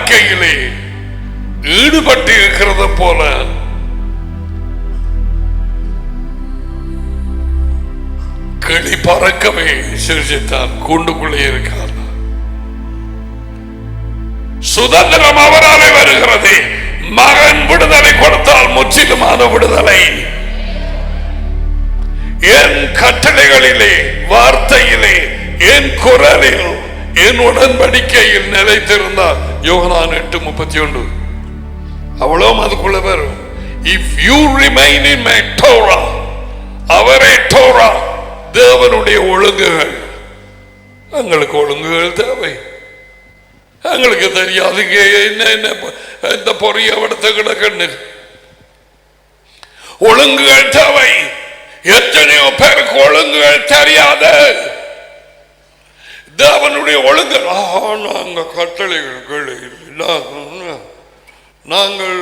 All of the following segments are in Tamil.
வாழ்க்கையிலே ஈடுபட்டு இருக்கிறத போல கிளி பறக்கவே சிரிச்சித்தார், கூண்டுக்குள்ளே இருக்கார். சுதந்திரம் அவராலே வருகிறது. மகன் விடுதலை கொடுத்தால் முற்றிலுமான விடுதலை. என் கட்டளைகளிலே, வார்த்தையிலே, என் குரலில், என் உடன்படிக்கையில் நிலைத்திருந்தார். யோகனான் 8:31. அவ்வளவு அதுக்குள்ள வரும். If you remain in my Torah, அவரே Torah, தேவனுடைய ஒழுங்குகள். எங்களுக்கு ஒழுங்குகள் தேவை. எங்களுக்கு தெரியாது என்ன பொறிய விடத்த கிடக்கண்ணு. ஒழுங்குகள் தேவை. எத்தனையோ பேருக்கு ஒழுங்குகள் தெரியாது. தேவனுடைய ஒழுங்கு. நாங்கள் கட்டளைகள், நாங்கள்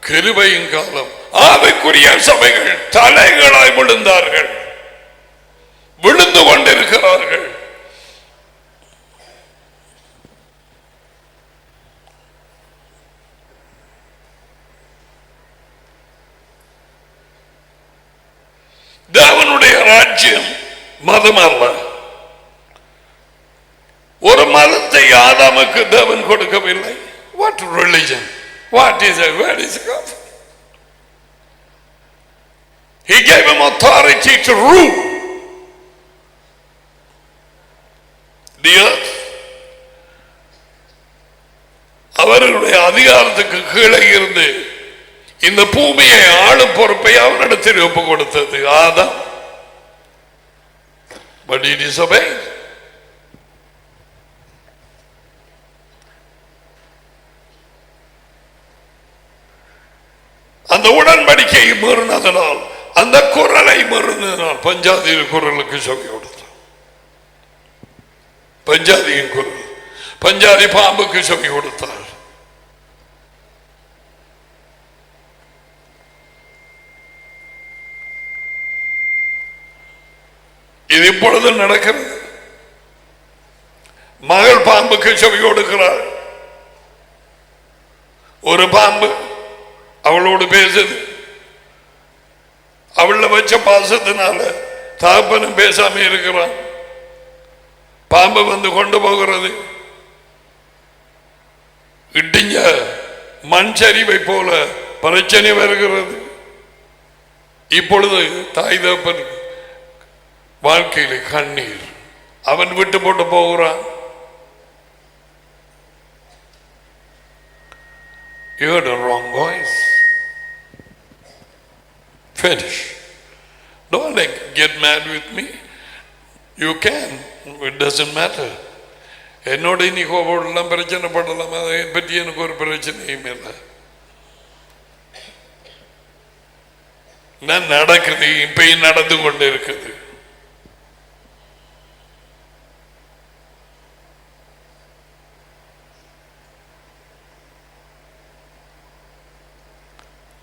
கிருபையின் காலம். ஆவிக்குரிய சபைகள் தலைகளாய் விழுந்தார்கள், விழுந்து கொண்டிருக்கிறார்கள். தேவனுடைய ராஜ்யம் மதம் அல்ல. ஒரு மதத்தை ஆதாமுக்கு தேவன் கொடுக்கவில்லை. What religion? What is it? Where is God? He gave him authority to rule the earth. அவர்களுடைய அதிகாரத்துக்கு கீழே இருந்து இந்த பூமியை ஆளும் பொறுப்பை அவனிடத்தில் ஒப்பு கொடுத்தது ஆதாம். But he disobeyed. அந்த உடன்படிக்கையை மீறினதனால், அந்த குரலை மீறினதனால் பஞ்சாதியின் குரலுக்கு செவி கொடுத்தார். பஞ்சாதியின் குரல், பஞ்சாதி பாம்புக்கு செவி கொடுத்தார். இது இப்பொழுது நடக்கிறது. மகள் பாம்புக்கு செவி கொடுக்கிறார். ஒரு பாம்பு அவளோடு பேசுது. அவள வச்ச பாசத்தினால தகப்பனும் பேசாம இருக்கிறான். பாம்பு வந்து கொண்டு போகிறது. இடிஞ்ச மண் சரிவை போல பிரச்சனை வருகிறது. இப்பொழுது தாய் தகப்பன் வாழ்க்கையில கண்ணீர். அவன் விட்டு போட்டு போகிறான். You heard a wrong voice. Finish. Don't get mad with me. You can. It doesn't matter. என்னோட நீ கோபப்படலாம், பிரச்சனை படலாம். அதை பற்றி எனக்கு ஒரு பிரச்சனையும் இல்லை. நான் நடக்குது, இப்பயும் நடந்து கொண்டு இருக்குது.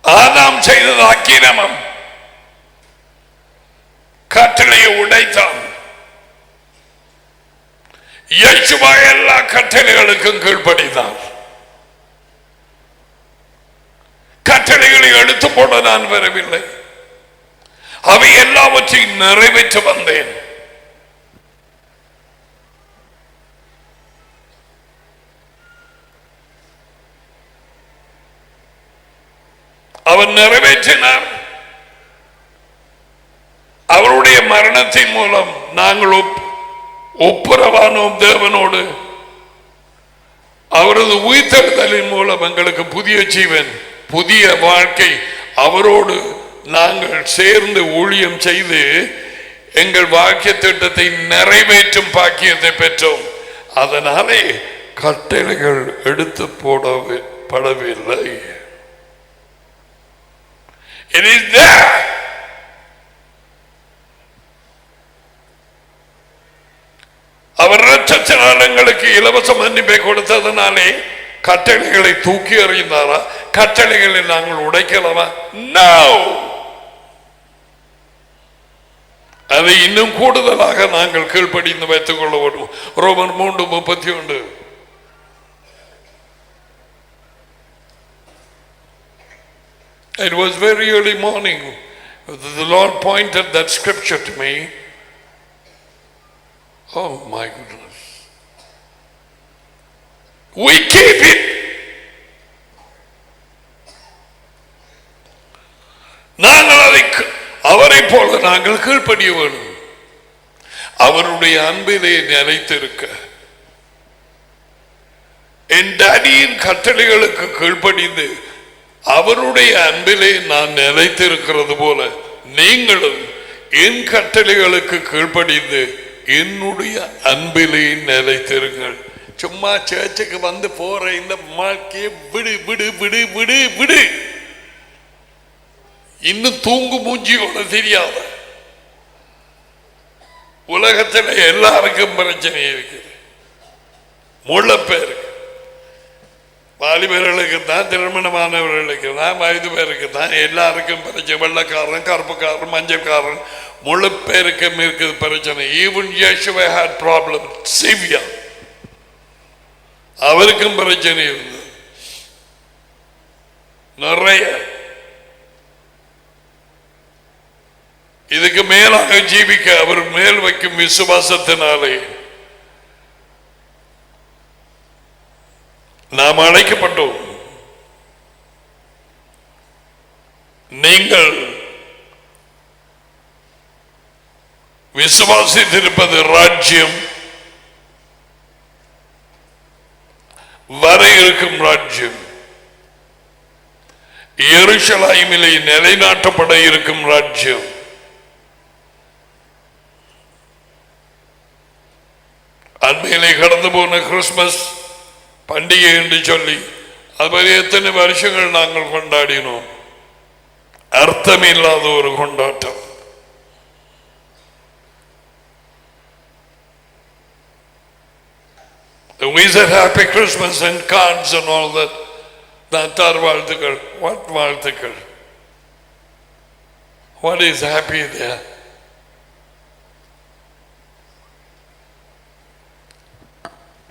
ஆதாம் செய்தது அக்கிரமம். கட்டளையை உடைத்தான். இயேசுவா எல்லா கட்டளைகளுக்கும் கீழ்ப்படித்தான். கட்டளைகளை எடுத்து போட நான் வரவில்லை, அவை எல்லாவற்றையும் நிறைவேற்ற வந்தேன். அவன் நிறைவேற்றினார். அவருடைய மரணத்தின் மூலம் நாங்கள் ஒப்புரவானோம் தேவனோடு. அவரது உயிர்த்தெழுதலின் மூலம் எங்களுக்கு புதிய ஜீவன், புதிய வாழ்க்கை. அவரோடு நாங்கள் சேர்ந்து ஊழியம் செய்து எங்கள் வாக்கிய திட்டத்தை நிறைவேற்றும் பாக்கியத்தை பெற்றோம். அதனாலே கட்டளைகள் எடுத்து போடப்படவில்லை. It is there. அவர் இரட்சத்தினால் எங்களுக்கு இலவச மன்னிப்பை கொடுத்ததனாலே கட்டளைகளை தூக்கி எறிந்தாரா? கட்டளைகளை நாங்கள் உடைக்கலாமா? No. அதை இன்னும் கூடுதலாக நாங்கள் கீழ்ப்படிந்து வைத்துக் கொள்ள வேண்டும். ரோமர் 3:31. It was very early morning. The Lord pointed that scripture to me. Oh my goodness. We keep it. நாங்கள் அதை அவரை போல நாங்கள் கீழ்ப்படிய வேண்டும். அவருடைய அன்பிலே நிலைத்திருக்க என் டாடியின் கட்டளைகளுக்கு கீழ்ப்படிந்து அவருடைய அன்பிலே நான் நிலைத்திருக்கிறது போல நீங்களும் என் கட்டளைகளுக்கு கீழ்ப்படிந்து என்னுடைய அன்பிலே நிலைத்திருங்கள். சும்மா சர்ச்சுக்கு வந்து போற இந்த வாழ்க்கையை விடு விடு விடு விடு விடு. இன்னும் தூங்கு மூஞ்சியோட தெரியாத உலகத்தில் எல்லாருக்கும் பிரச்சனை இருக்குது. முள்ள பேருக்கு, வாலிபர்களுக்கு தான், திருமணமானவர்களுக்கு தான், வயது பேருக்கு தான், எல்லாருக்கும் பிரச்சனை. வெள்ளக்காரன், கருப்புக்காரன், மஞ்சக்காரன், முழு பேருக்கும் இருக்குது பிரச்சனை. Even Yeshua had problem severe. அவருக்கும் பிரச்சனை இருந்தது நிறைய. இதுக்கு மேலாக ஜீவிக்க அவர் மேல் வைக்கும் விசுவாசத்தினாலே நாம் அழைக்கப்பட்டோம். நீங்கள் விசுவாசித்திருப்பது ராஜ்யம், வர இருக்கும் ராஜ்யம், எருசலேமிலே நிலைநாட்டப்பட இருக்கும் ராஜ்யம். அண்மையிலே கடந்து போன கிறிஸ்துமஸ் பண்டிகை என்று சொல்லி அது எத்தனை வருஷங்கள் நாங்கள் கொண்டாடினோம். அர்த்தமில்லாத ஒரு கொண்டாட்டம். We said happy Christmas and cards and all that. Natar வாழ்த்துக்கள். What வாழ்த்துக்கள்? What is happy there?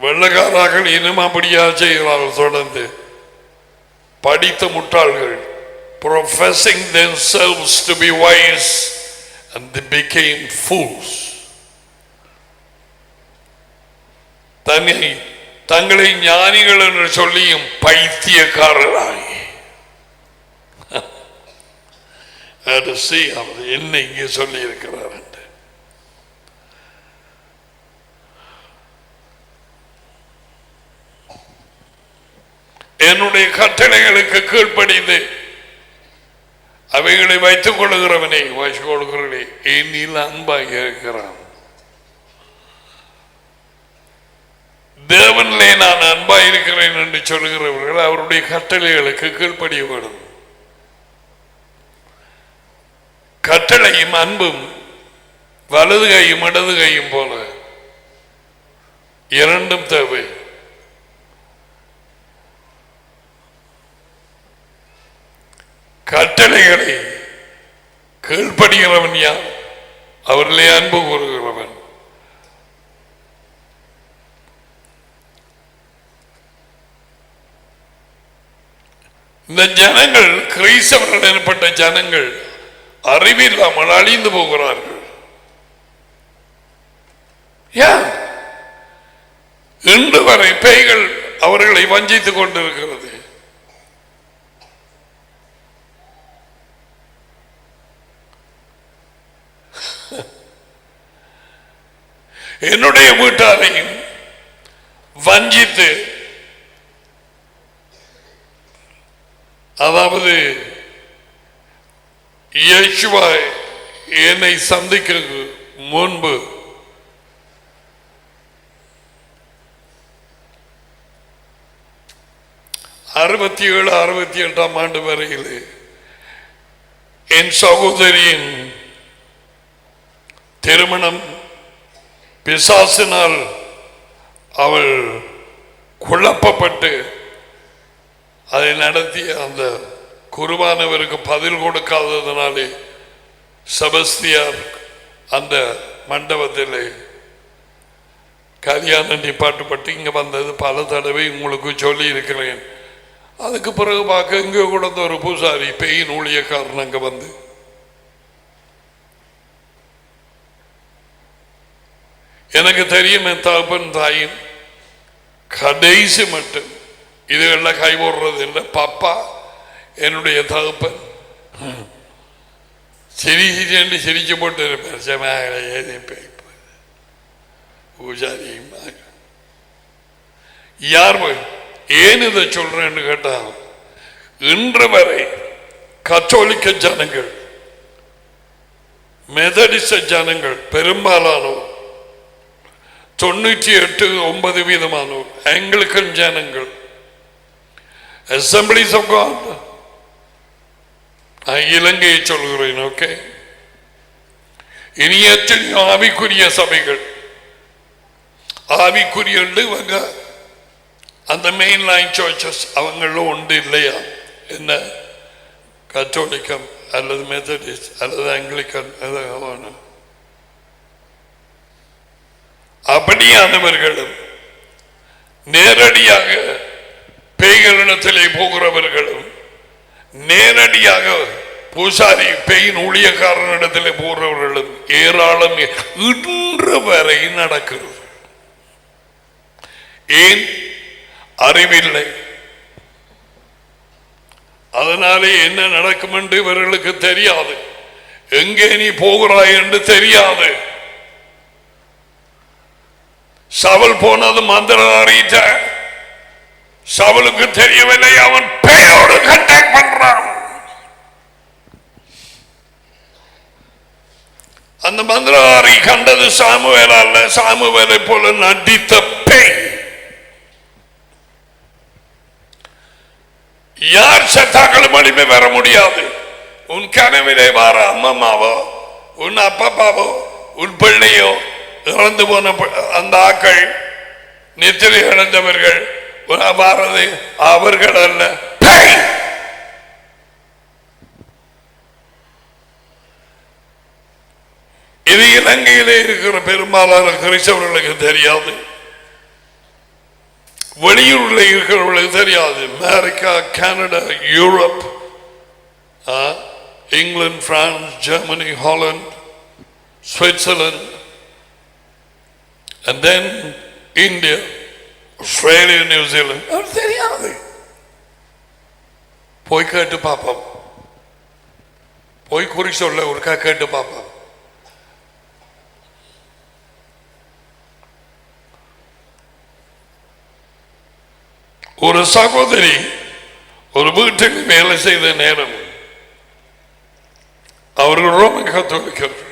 வெள்ளக்காரர்கள் இன்னும் அப்படியா செய்கிறார்கள். தொடர்ந்து படித்த முட்டாள்கள், professing themselves to be wise and they became fools. தங்களை ஞானிகள் என்று சொல்லியும் பைத்தியக்காரராய் அவர் என்ன இங்கே சொல்லி இருக்கிறார் என்று. என்னுடைய கட்டளைகளுக்கு கீழ்ப்படிந்து அவைகளை வைத்துக் கொள்ளுகிறவனே, வைத்துக் கொள்கிறவனே என்னில் அன்பாக இருக்கிறான். தேவனிலே நான் அன்பாக இருக்கிறேன் என்று சொல்லுகிறவர்கள் அவருடைய கட்டளைகளுக்கு கீழ்ப்படிய வேண்டும். கட்டளையும் அன்பும் வலது கையும் இடது கையும் போல இரண்டும் தேவை. கட்டளைகளை கீழ்ப்படுகிறவன் யார்? அவர்களே அன்பு கூறுகிறவன். இந்த ஜனங்கள், கிறிஸ்தவர்கள் எனப்பட்ட ஜனங்கள் அறிவில்லாமல் அழிந்து போகிறார்கள். இன்று வரை பேய்கள் அவர்களை வஞ்சித்துக் கொண்டிருக்கிறது. என்னுடைய வீட்டாரையும் வஞ்சித்து, அதாவது இயேசுவா என்னை சந்திக்க முன்பு அறுபத்தி 68ஆம் ஆண்டு வரையில் என் சகோதரியின் திருமணம் பிசாசினால் அவள் குழப்பப்பட்டு அதை நடத்திய அந்த குருவானவருக்கு பதில் கொடுக்காததனாலே செபஸ்தியார் அந்த மண்டபத்திலே கல்யாணம் நிப்பாட்டுப்பட்டு இங்கே வந்தது பல தடவை உங்களுக்கு சொல்லி இருக்கிறேன். அதுக்கு பிறகு பார்க்க இங்கே கொடுத்த ஒரு பூசாரி பேயின் ஊழியக்காரன் அங்கே வந்து எனக்கு தெரியும் என் தகப்பன் தாயின் கடைசி மட்டும் இதுகளில் கை போடுறது இல்லை. பாப்பா என்னுடைய தகப்பன் சிரிச்சு சிரிச்சு போட்டு இருப்பார். பூஜாரி யார் ஏன் இதை சொல்றேன்னு கேட்டா, இன்று வரை கத்தோலிக்க ஜனங்கள், மெதடிச ஜனங்கள் பெரும்பாலானோர் 98-9% ஆங்கிலிக்கன் ஜனங்கள், அசம்பிளிஸ் ஆஃப் காட், இலங்கையை சொல்கிறேன். ஓகே, இனி எத்தனையோ ஆவிக்குரிய சபைகள், ஆவிக்குரிய அந்த மெயின் லைன் சர்ச்சஸ் அவங்களும் உண்டு இல்லையா? என்ன கத்தோலிக்கம் அல்லது மெத்தடிஸ்ட் அல்லது ஆங்கிலிக்கன், அப்படியானவர்களும் நேரடியாக பேய்களிடத்திலே போகிறவர்களும் நேரடியாக பூசாரி பெயின் ஊழியக்காரனிடத்திலே போகிறவர்களும் ஏராளம் இன்று வரை நடக்கிறது. ஏன்? அறிவில்லை. அதனாலே என்ன நடக்கும் என்று இவர்களுக்கு தெரியாது. எங்கே நீ போகிறாய் என்று தெரியாது. சவுல் போனது மந்திரவாதிட்ட சவுலுக்கு தெரியவில்லை. அவன் பேயோடு கான்டாக்ட் பண்றான். அந்த மந்திரவாதி கண்டது சாமுவேல் அல்ல, சாமுவேலை போல நடித்த பேய். யார் சத்தாக்களும் அடிமை வர முடியாது. உன் கனவிலே வார அம்மாவோ, உன் அப்பாவோ, உன் பிள்ளையோ, இறந்து போன அந்த ஆக்கள், நித்திரை இழந்தவர்கள் வாரது அவர்கள் அல்ல, பேய். இது இலங்கையிலே இருக்கிற பெரும்பாலான கிறிஸ்தவர்களுக்கு தெரியாது, வெளியூரில் இருக்கிறவர்களுக்கு தெரியாது. America, Canada, Europe, England, France, Germany, Holland, Switzerland, and then India, Australia, New Zealand. அது தெரியாது. போய் கேட்டு பார்ப்போம். போய் குறி சொல்ல ஒரு கேட்டு பார்ப்போம். ஒரு சகோதரி ஒரு வீட்டுக்கு வேலை செய்த நேரம், அவர்கள் ரோமன் கத்தோலிக்கர்கள்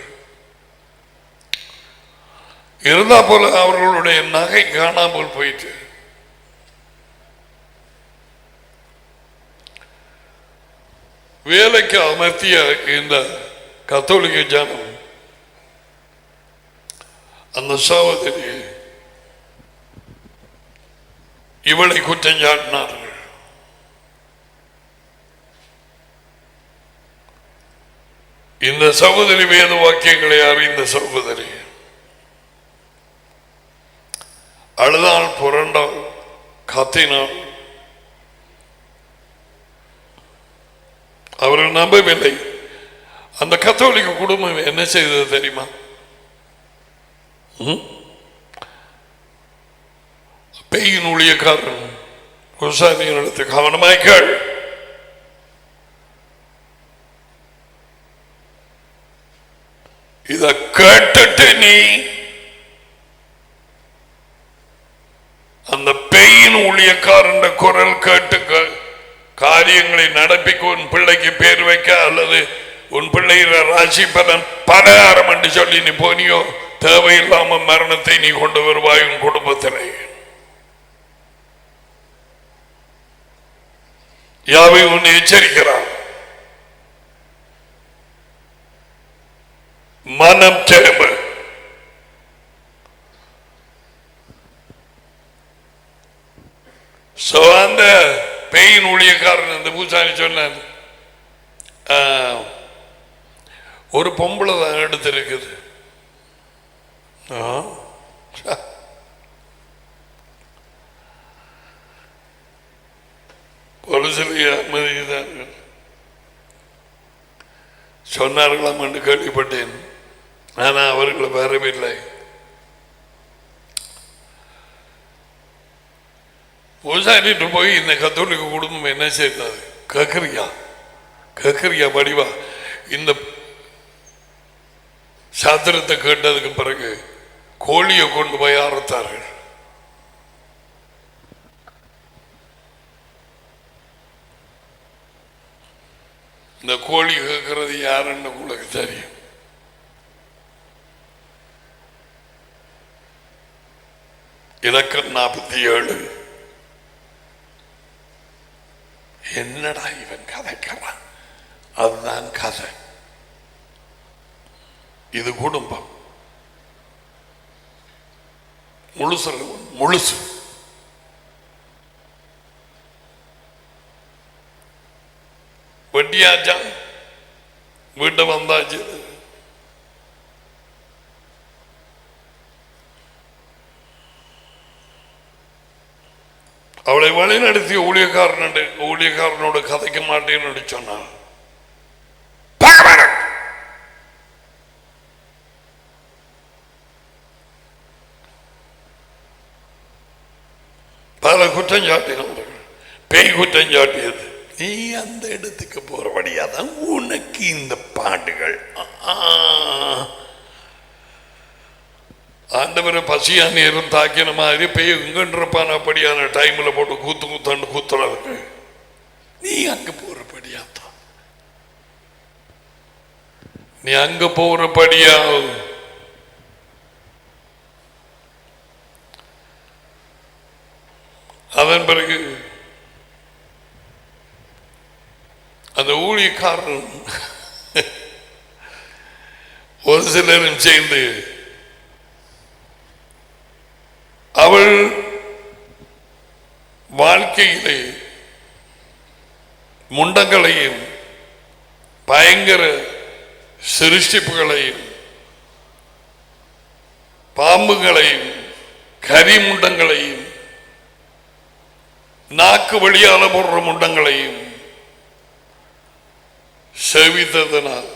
இருந்தா போல அவர்களுடைய நகை காணாமல் போயிட்டு வேலைக்கு அமர்த்திய இந்த கத்தோலிக்க ஜனம் அந்த சகோதரி இவளை குற்றம் சாட்டினார்கள். இந்த சகோதரி வேத வாக்கியங்களை அறிந்த சகோதரி அழுதால், புரண்டால், கத்தினாள். அவர்கள் நம்பவில்லை. அந்த கத்தோலிக்க குடும்பம் என்ன செய்தது தெரியுமா? பேயின் ஊழியக்காரன் பூசாரியினிடத்து கவனமாய் கேள், இத கேட்டுட்டு நீ அந்த பேயின் ஊழியக்காரன் குரல் கேட்டு காரியங்களை நடப்பிக்க, உன் பிள்ளைக்கு பேர் வைக்க அல்லது உன் பிள்ளையில ராசி பலன் பலகாரம் என்று சொல்லி நீ போனியோ, தேவையில்லாம மரணத்தை நீ கொண்டு வருவாய் உன் குடும்பத்திலே. யாவை உன்னை எச்சரிக்கிறான். மனம் தேவை. அந்த பேயின் ஊழியக்காரன் அந்த பூசாரி சொன்னார், ஒரு பொம்பளை தான் எடுத்திருக்குது. சிலையை அனுமதித்தார்கள் சொன்னார்களாம் என்று கேள்விப்பட்டேன். ஆனால் அவர்கள் வரவில்லை. பூசாரிட்டு போய் இந்த கத்தோலிக்க குடும்பம் என்ன செய்தது? கேட்கறியா வடிவா இந்த சாத்திரத்தை கேட்டதுக்கு பிறகு கோழியை கொண்டு போய் அறுத்தார்கள். இந்த கோழி கேட்கறது யாருன்னு உங்களுக்கு தெரியும். இலக்கம் 47. என்னடா இவன் கதைக்கிறான்? அதுதான் கதை. இது குடும்பம் முழுசு. வெட்டியாச்சா, வீட்டை வந்தாச்சு. அவளை வழி நடத்தி ஊழியக்காரனோட கதைக்க மாட்டேன்னு சொன்னான். பல குற்றம் சாட்டினவர்கள், பேய் குற்றம் சாட்டியது. நீ அந்த இடத்துக்கு போறபடியாதான் உனக்கு இந்த பாட்டுகள். ஆண்டவரை பசியா நேரம் தாக்கின மாதிரி பேய் எங்கன்றப்பான் அப்படியான டைம்ல போட்டு கூத்தாண்டு கூத்துறதுக்கு நீ அங்க போறபடியாதான். நீ அங்க போறபடியா அதன் பிறகு அந்த ஊழியக்காரன் ஒரு சிலரும் சேர்ந்து அவள் வாழ்க்கையிலே முண்டங்களையும் பயங்கர சிருஷ்டிப்புகளையும் பாம்புகளையும் கரிமுண்டங்களையும் நாக்கு வழியால போடுற முண்டங்களையும் சேவித்ததனால்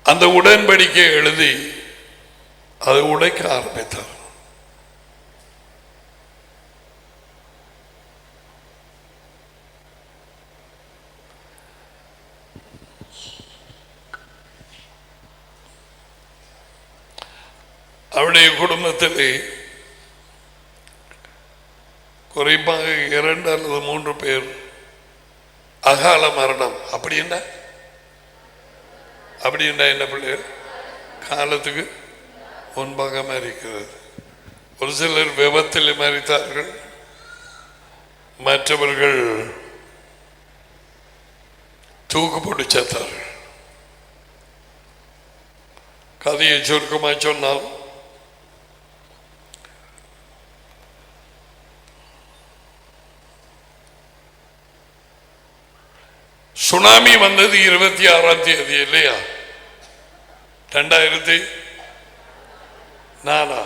அந்த உடன்படிக்கை எழுதி அதை உடைக்க ஆரம்பித்தார். அவருடைய குடும்பத்திலே குறைப்பாக 2 அல்லது 3 பேர் அகால மரணம். அப்படி என்ன பிள்ளைகள் காலத்துக்கு முன்பாக மரிக்கிறது. ஒரு சிலர் விபத்தில் மரித்தார்கள், மற்றவர்கள் தூக்கு போட்டு செத்தார்கள். கதையை சுருக்கமாக சொன்னால் சுனாமி வந்தது 26ஆம் தேதி இல்லையா? 2004.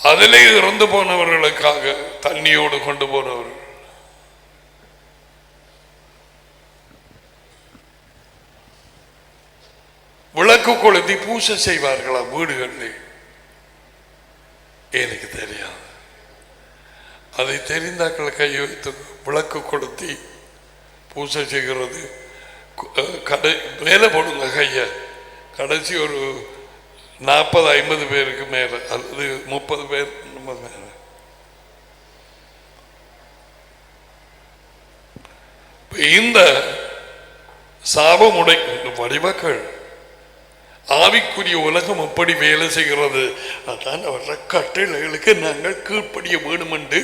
அதிலே இறந்து போனவர்களுக்காக தண்ணியோடு கொண்டு போனவர்கள் விளக்கு கொளுத்தி பூசை செய்வார்களா வீடுகளில்? எனக்கு தெரியாது. அதை தெரிந்தாக்கள் கையை வைத்து விளக்கு கொளுத்தி பூசை செய்கிறது. மேலே போடுங்க கையை. கடைசி ஒரு 40-50 பேருக்கு மேல அல்லது 30 பேர் மேல. இந்த சாபம் உடைக்கும் வடிவக்கள் ஆவிக்குரிய உலகம் எப்படி வேலை செய்கிறது? அதான் அவர கட்டளைகளுக்கு நாங்கள் கீழ்ப்படிய வேணும் என்று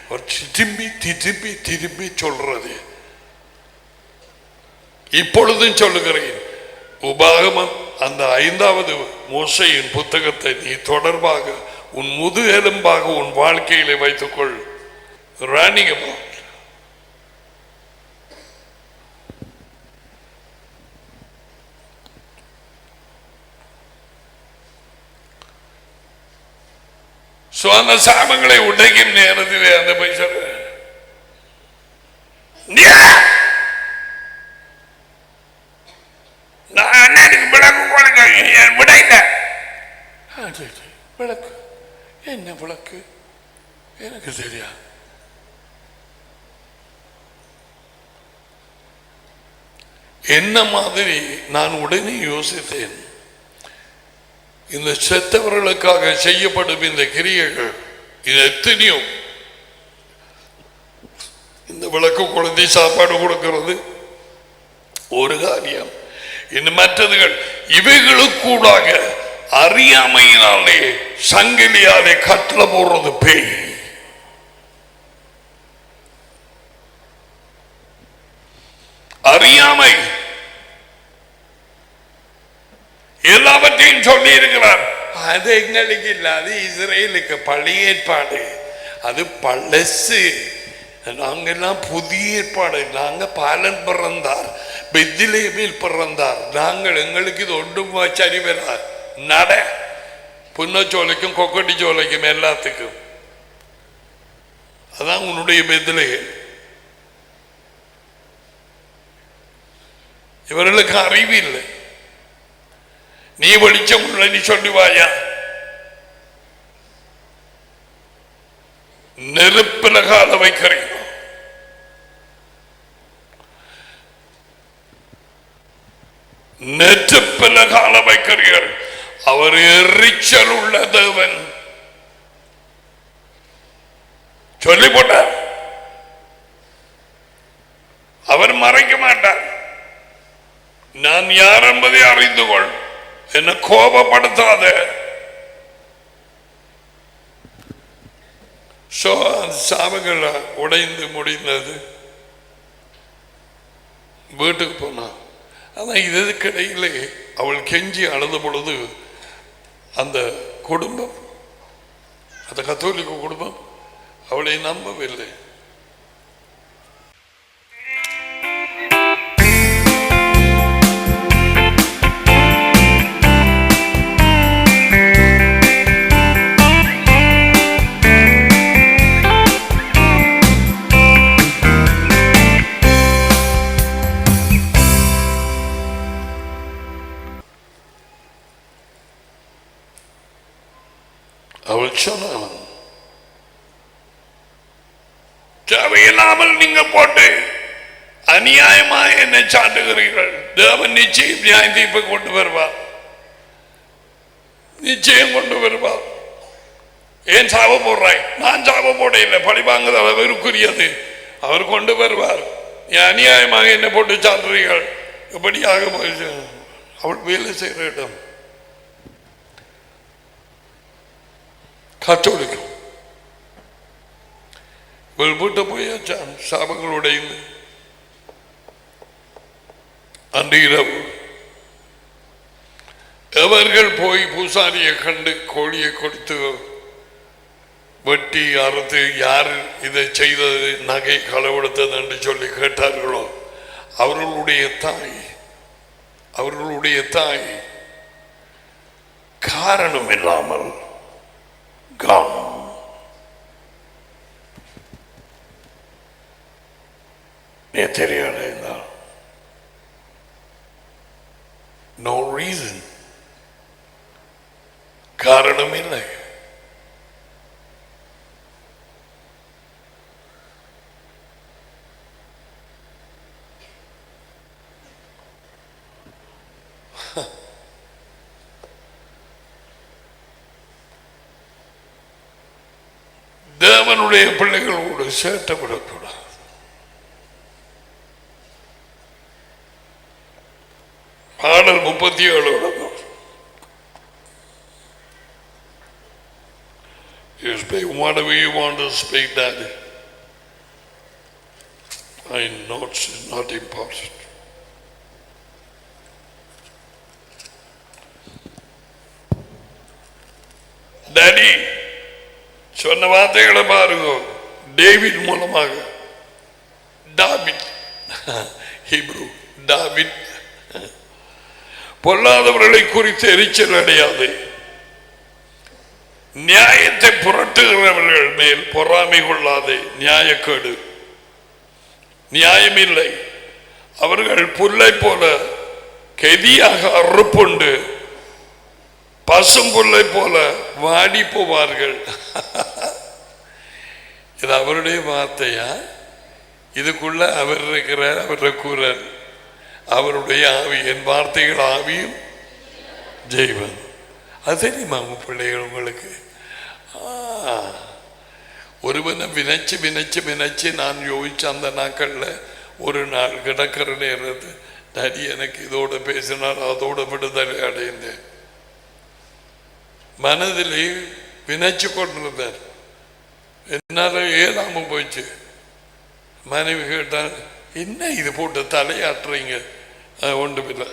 அவர் திரும்பி சொல்றது. இப்பொழுதும் சொல்லுகிறேன், உபாகமம் அந்த 5வது மோசையின் புத்தகத்தை நீ தொடர்பாக உன் முதுகெலும்பாக உன் வாழ்க்கையிலே வைத்துக்கொள். running about அந்த சாபங்களை உடைக்கும் நேரத்தில் அந்த பைசா விளக்கு என்ன விளக்கு எனக்கு தெரியா. என்ன மாதிரி நான் உடனே யோசித்தேன், இந்த செத்தவர்களுக்காக செய்யப்படும் இந்த கிரியைகள் இது எத்தனையோ. இந்த விளக்கு குழந்தை சாப்பாடு கொடுக்கிறது ஒரு காரியம், இன்னும் மற்றதுகள் இவைகளுக்கூடாக அறியாமையினாலே சங்கிலியாலே கட்டள போடுறது பேய். அறியாமை எல்லாவற்றையும் சொல்லி இருக்கிறார். அது எங்களுக்கு இல்ல, அது இஸ்ரேலுக்கு பழைய ஏற்பாடு, அது பழசு. நாங்கெல்லாம் புதிய ஏற்பாடு. நாங்க பாலன் பிறந்தார், பெத்லெஹேமில் பிறந்தார். நாங்கள் எங்களுக்கு இது ஒன்றும் சரி வராது. நட புன்னச்சோலைக்கும் கொக்கட்டி சோலைக்கும் எல்லாத்துக்கும் அதான் உன்னுடைய பெத்லெஹேம். இவர்களுக்கு அறிவு இல்லை. நீ வெளிச்சம் உள்ள நீ சொல்லுவாயா? நெருப்பில கால வைக்கிறீங்க. நெருப்பில கால வைக்கிறீர்கள். அவர் எரிச்சல் உள்ள தேவன் சொல்லி போட்டார். அவர் மறைக்க மாட்டார். நான் யார் என்பதை அறிந்து கொள், என்ன கோபப்படுத்தாத. சாபங்கள் உடைந்து முடிந்தது. வீட்டுக்கு போனா ஆனா இதுக்கிடையிலே அவள் கெஞ்சி அழுத பொழுது அந்த குடும்பம், அந்த கத்தோலிக்க குடும்பம் அவளை நம்பவில்லை. அவள் சொன்னான், தேவையில்லாமல் நீங்க போட்டு அநியாயமா என்ன சாட்டுகிறீர்கள். தேவன் நிச்சயம் நியாய தீர்ப்பை கொண்டு வருவார், நிச்சயம் கொண்டு வருவார். ஏன் சாப போடுறாய்? நான் சாப போட இல்லை, பழிவாங்குது அவருக்குரியது. அவர் கொண்டு வருவார். நீ அநியாயமாக என்ன போட்டு சாட்டுறீர்கள். எப்படியாக அவள் வேலை செய்கிற இடம் கத்தோலிக்கும். இவள் வீட்டை போயாச்சான் சாபங்களுடைய. அன்று இரவு அவர்கள் போய் பூசாரியை கண்டு கோழியை கொடுத்து வெட்டி அறுத்து யார் இதை செய்தது, நகை களவெடுத்தது என்று சொல்லி கேட்டார்களோ, அவர்களுடைய தாய் காரணம் இல்லாமல் தெரியாத நோ ரீசன், காரணம் இல்லை. தேவனுடைய பிள்ளைகளோடு சேட்டப்படக்கூடாது. பாடல் 37 You speak whatever you want to speak, Daddy. I know it's not important. Daddy சொன்ன வார்த்தைகளை பாருங்க. டேவிட் மூலமாக, டாவிட் ஹீப்ரு டாவிட், பொல்லாதவர்களை குறித்து எரிச்சல் அடையாது. நியாயத்தை புரட்டுகிறவர்கள் மேல் பொறாமை கொள்ளாதே. நியாயக்கேடு, நியாயமில்லை. அவர்கள் புல்லை போல கெதியாக அறுப்புண்டு பசும் புல்லை போல வாடி போவார்கள். இது அவருடைய வார்த்தையா? இதுக்குள்ள அவர் இருக்கிறார், அவருடைய குரல், அவருடைய ஆவி. என் வார்த்தைகள் ஆவியும் ஜெய்வன். அது தெரியுமா உங்க பிள்ளைகள் உங்களுக்கு? ஒருவனை வினைச்சு வினைச்சு வினைச்சு நான் யோசிச்ச அந்த நாட்கள்ல ஒரு நாள் கிடக்கிற நேரத்து டாடி எனக்கு இதோட பேசினார், அதோட விடுதலை அடைந்தேன். மனதிலே வினைச்சு கொண்டிருந்தார். என்னால ஏதாம போயிடுச்சு. மனைவி கேட்டால் என்ன இது போட்டு தலையாட்டுறீங்க? ஒன்றுமில்லை.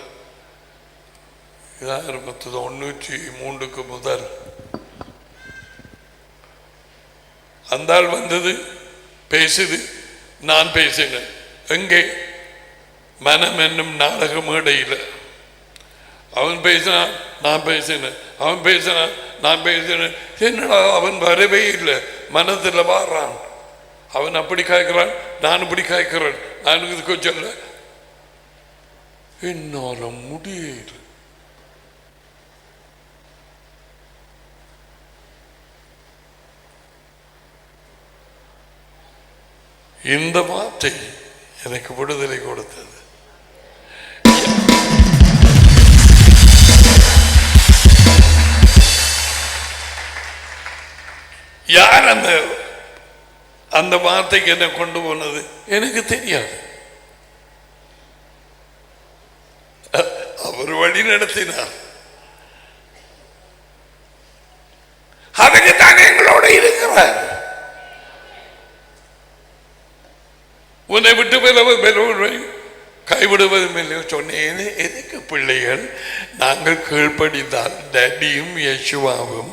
1993 முதல் அந்த ஆள் வந்தது, பேசுது, நான் பேசினேன். எங்கே? மனம் என்னும் நாடக மேடையில். அவன் பேசினான், நான் பேசினேன். அவன் பேசினான், நான் பேசினேன். என்னடா அவன் வரவே இல்லை, மனத்தில் வாரான். அவன் அப்படி காய்க்கிறான், நான் இப்படி காய்க்கிறேன். நான் இதுக்கு சொல்ல என்னால முடியல. இந்த வார்த்தை எனக்கு விடுதலை கொடுத்தது. யார் அந்த வார்த்தைக்கு என்ன கொண்டு போனது எனக்கு தெரியாது. அவர் வழி நடத்தினார். அதுக்கு தான் எங்களோட இருக்கிறார். உன்னை விட்டு கைவிடுவதும் இல்லையோ சொன்னேன். எதுக்கு பிள்ளைகள் நாங்கள் கீழ்ப்படிந்தால் டேடியும் யேசுவாவும்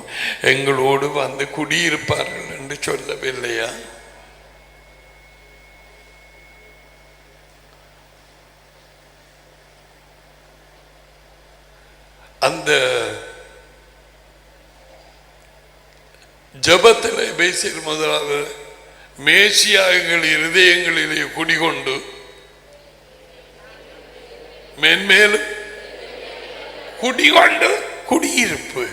எங்களோடு வந்து குடியிருப்பார்கள் என்று சொல்லவில்லையா? அந்த ஜபத்தில் பேசிய முதலாவது மேசியா எங்கள் இருதயங்களிலே குடிகொண்டு மென்மேலும் குடிகொண்டு குடியிருப்பு,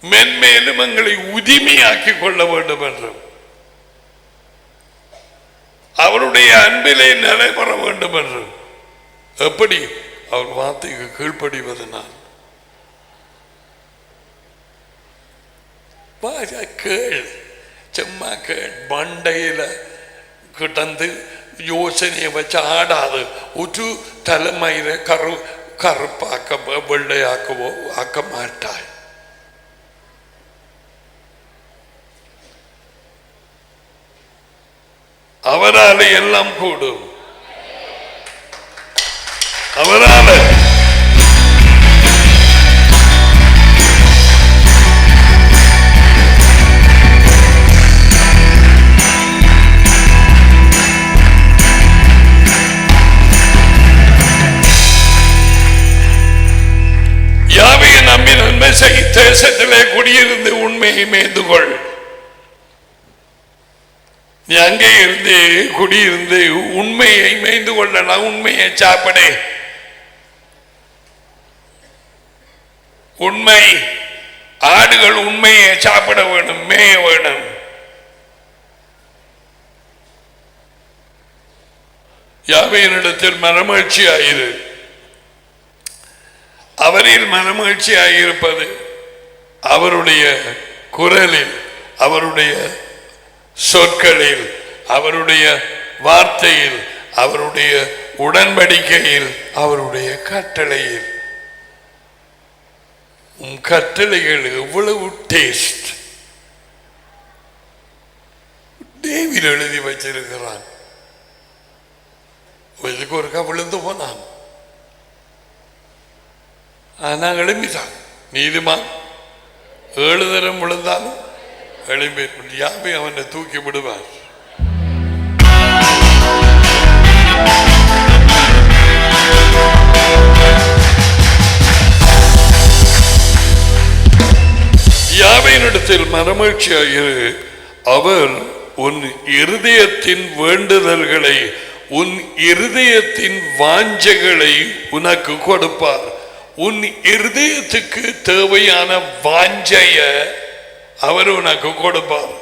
மென்மேலும் எங்களை உரிமையாக்கி கொள்ள வேண்டும் என்றும் அவருடைய அன்பிலே நடைபெற வேண்டும் என்றும். எப்படி? அவர் வார்த்தைக்கு கீழ்ப்படிவதனால். கேள், சும்மா கேள். மண்டையில கிடந்து யோசனையை வச்சு ஆடாது. ஒரு தலைமையில கருப்பாக்க வெள்ளையாக்கவோ ஆக்க மாட்டாய். அவரால் எல்லாம் கூடும். அவரால் யாவையை நம்பி நன்மை செய். தேசத்திலே குடியிருந்து உண்மையை மேய்ந்து கொள். நீ அங்கே இருந்து குடியிருந்து உண்மையை மேய்ந்து கொள்ளலாம். உண்மையை சாப்பிடு. உண்மை ஆடுகள் உண்மையை சாப்பிட வேணும், மேய வேணும். யாவையினிடத்தில் மனமகிழ்ச்சியாயிரு. அவரில் மனமகிழ்ச்சியாயிருப்பது அவருடைய குரலில், அவருடைய சொற்களில், அவருடைய வார்த்தையில், அவருடைய உடன்படிக்கையில், அவருடைய கட்டளையில். உன் கட்டளைகள் எவ்வளவு டேஸ்ட்! டேவிட் எழுதி வச்சிருக்கிறான். இதுக்கு ஒருக்கா விழுந்து போனான், ஆனா எழும்பிட்டான். நீதிமான் 7 தரம் விழுந்தாலும் எழும்பி யாவை அவனை தூக்கி விடுவார். கர்த்தாவினிடத்தில் மனமகிழ்ச்சியாயிரு, அவர் உன் இருதயத்தின் வேண்டுதல்களை, உன் இருதயத்தின் வாஞ்சைகளை உனக்கு கொடுப்பார். உன் இருதயத்துக்கு தேவையான வாஞ்சைய அவர் உனக்கு கொடுப்பார்.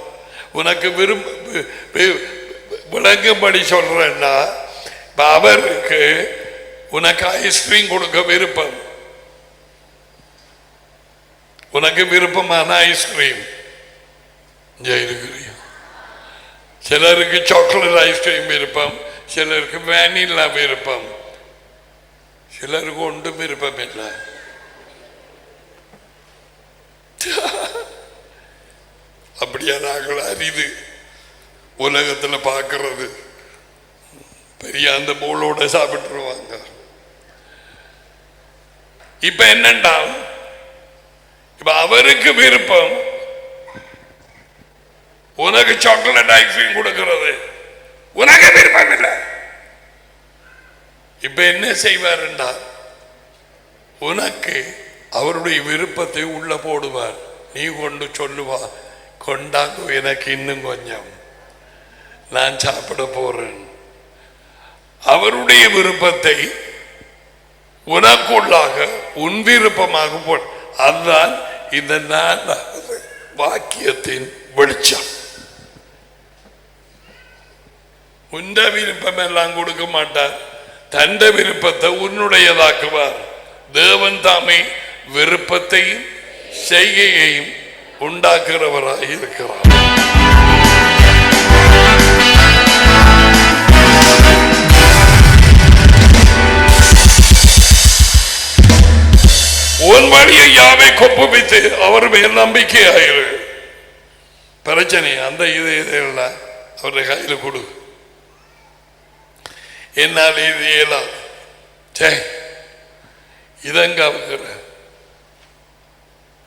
உனக்கு விளங்கும்படி சொல்றேன்னா, அவருக்கு உனக்கு ஐஸ்கிரீம் கொடுக்க விருப்பம், உனக்கு விருப்பமான ஐஸ்கிரீம் இருக்கிறீங்க. சிலருக்கு சாக்லேட் ஐஸ்கிரீம் விருப்பம், சிலருக்கு வேனிலா விருப்பம், சிலருக்கு ஒன்றும் விருப்பம் இல்லை. அப்படியா நாங்கள் அரிது உலகத்தில் பார்க்கறது. பெரிய அந்த போலோட சாப்பிட்டுருவாங்க. இப்ப என்னண்டா, இப்ப அவருக்கு விருப்பம் உனக்கு சாக்லேட் ஐஸ்கிரீம் கொடுக்கிறது, உனக்கு விருப்பம் இல்லை. இப்ப என்ன செய்வாருண்டா, உனக்கு அவருடைய விருப்பத்தை உள்ள போடுவார். நீ கொண்டு சொல்லுவா, கொண்டாங்க எனக்கு இன்னும் கொஞ்சம், நான் சாப்பிட போறேன். அவருடைய விருப்பத்தை உனக்குள்ளாக உன் விருப்பமாக போ. அதுதான் இந்த வாக்கியத்தின் வெளிச்சம். உண்ட விருப்பம் எல்லாம் கொடுக்க மாட்டார், தண்ட விருப்பத்தை உன்னுடையதாக்குவார். தேவன் தாமே விருப்பத்தையும் செய்கையையும் உண்டாக்குறவராக இருக்கிறார். உன் வழியை யாவை கொப்புவித்து அவர் மேல் நம்பிக்கையாயிரு. பிரச்சனை அந்த இதெல்லாம் அவருடைய கையில் கொடு. என்னால் இது இயலாம், இதங்க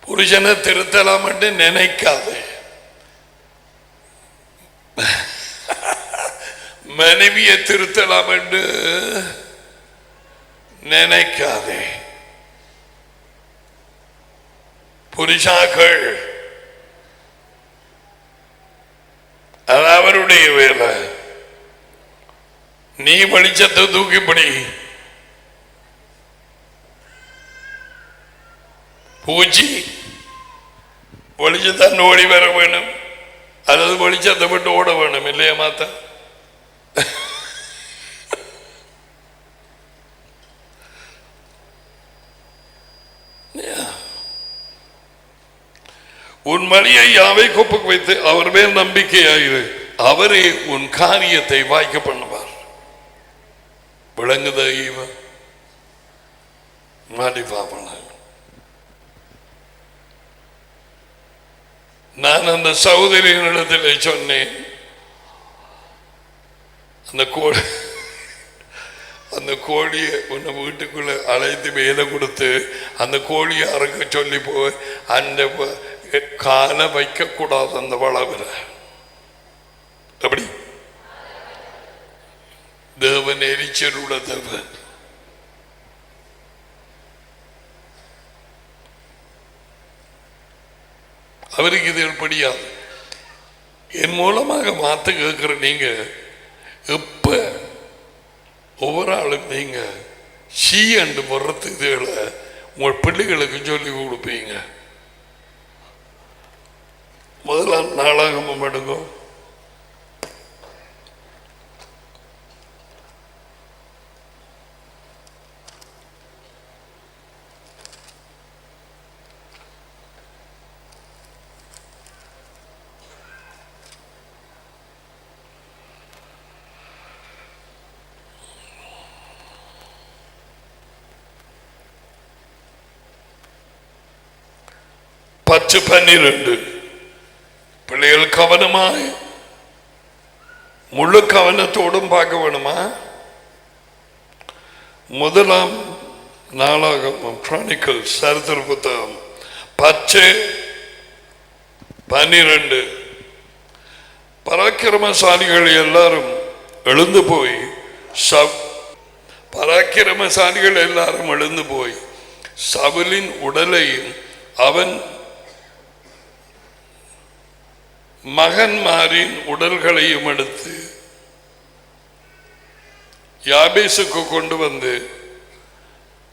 புருஷனை திருத்தலாம் என்று நினைக்காதே, மனைவியை திருத்தலாம் என்று நினைக்காதே. புருஷாக்கள் அது அவருடைய வேலை. நீ வெளிச்சத்தை தூக்கிப்படி. பூச்சி வெளிச்சத்தான் ஓடி வர வேணும், அல்லது வெளிச்சத்தை விட்டு ஓட வேணும், இல்லையா மாத்தா? உன் மணியை யாவை கொப்புக்கு வைத்து அவர் மேல் நம்பிக்கையாயிரு, அவரே உன் காரியத்தை வாய்க்க பண்ணுவார். விளங்குத இவன் மாடி பாப்பன. நான் அந்த சகோதரியினிடத்தில் சொன்னேன், அந்த கோழியை உன்னை வீட்டுக்குள்ள அழைத்து வேலை கொடுத்து அந்த கோழியை அறுக்க சொல்லி போய் அந்த காலை வைக்க கூடாது அந்த வளவில். அப்படி தேவன் எரிச்சலுள்ள தேவன். அவருக்கு இது படியாது. என் மூலமாக மாத்த கேட்கிற நீங்க எப்ப ஒவ்வொரு ஆளும் நீங்க ஷீ அண்டு வர்றது இதுகளை உங்கள் பிள்ளைகளுக்கு சொல்லி கொடுப்பீங்க. முதலாம் நாளாகமம் எடுங்க. பத்து 12 பிள்ளைகள் கவனமாய் முழு கவனத்தோடும் பார்க்க வேணுமா? முதலாம் நாளாகமம் கிரானிக்கல் சரித்திர புத்தகம் 10:12 பராக்கிரமசாலிகள் எல்லாரும் எழுந்து போய் பராக்கிரமசாலிகள் எல்லாரும் எழுந்து போய் சவுலின் உடலையும் அவன் மகன்மாரின் உடல்களையும் எடுத்து யாபேசுக்கு கொண்டு வந்து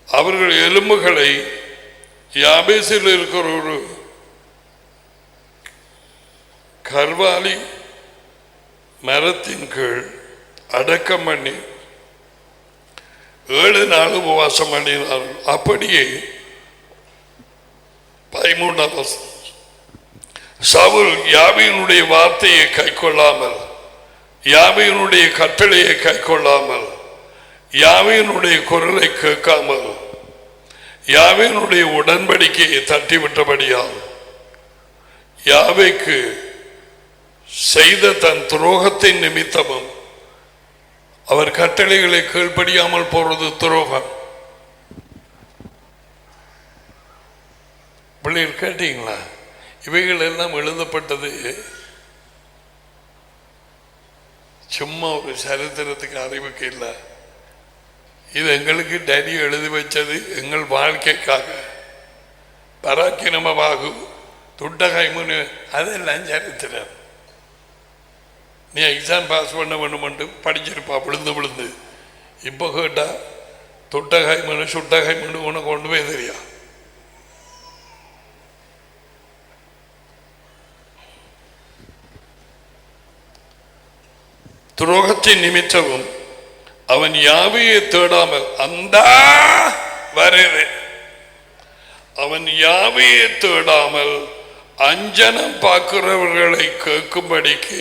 அவர்கள் எலும்புகளை யாபேசில் இருக்கிற ஒரு கர்வாலி மரத்தின் கீழ் அடக்கம் பண்ணி 7 நாள் உபவாசம் பண்ணினார்கள். அப்படியே 13 சவுல் யாவையினுடைய வார்த்தையை கைக்கொள்ளாமல், யாவையினுடைய கட்டளையை கைக்கொள்ளாமல், யாவையினுடைய குரலை கேட்காமல், யாவையினுடைய உடன்படிக்கையை தட்டிவிட்டபடியால் யாவைக்கு செய்த தன் துரோகத்தின் நிமித்தமும், அவர் கட்டளைகளை கீழ்ப்படியாமல் போறது துரோகம். பிள்ளைகள் கேட்டீங்களா? இவைகள் எல்லாம் எழுதப்பட்டது சும்மா ஒரு சரித்திரத்துக்கு அறிவுக்கு இல்லை. இது எங்களுக்கு டேடி எழுதி வச்சது எங்கள் வாழ்க்கைக்காக. பராக்கிரமவாகு, துட்டகைமுனு, அதெல்லாம் சரித்திரம். நீ எக்ஸாம் பாஸ் பண்ண வேணுமென்று படிச்சிருப்பா விழுந்து விழுந்து. இப்போ கேட்டா துட்டகைமுனு சுட்டகைமுனு உனக்கு கொண்டு போய் தெரியா? துரோகத்தின் நிமித்தமும் அவன் யாவையை தேடாமல் அந்த வருது. அவன் யாவையை தேடாமல் அஞ்சனம் பார்க்கிறவர்களை கேட்கும்படிக்கு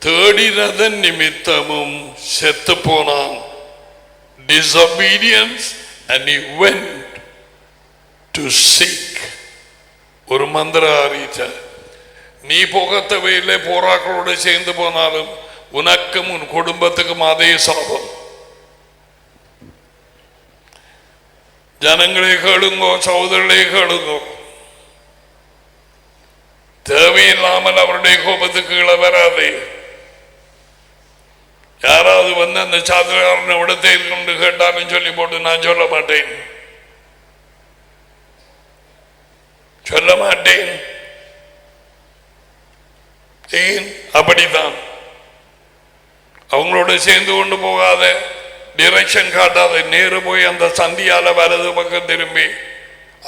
தேடினதன் நிமித்தமும் செத்து போனான். Disobedience, and he went to seek. ஒரு மந்திரவாதி, நீ போகத்தவையிலே போராக்களோடு சேர்ந்து போனாலும் உனக்கும் உன் குடும்பத்துக்கும் அதே சாபம். ஜனங்களே கேளுங்கோ, சகோதரர்களே கேளுங்கோ, தேவையில்லாமல் அவருடைய கோபத்துக்கு கீழே வராதே. யாராவது வந்து அந்த சாத்திரக்காரனை விடத்தை கொண்டு கேட்டாலும் சொல்லி போட்டு நான் சொல்ல மாட்டேன், சொல்ல மாட்டேன். ஏன்? அப்படித்தான். அவங்களோட சேர்ந்து கொண்டு போகாத, டிரெக்ஷன் காட்டாத, நேரு போய் அந்த சந்தியால வலது பக்கம் திரும்பி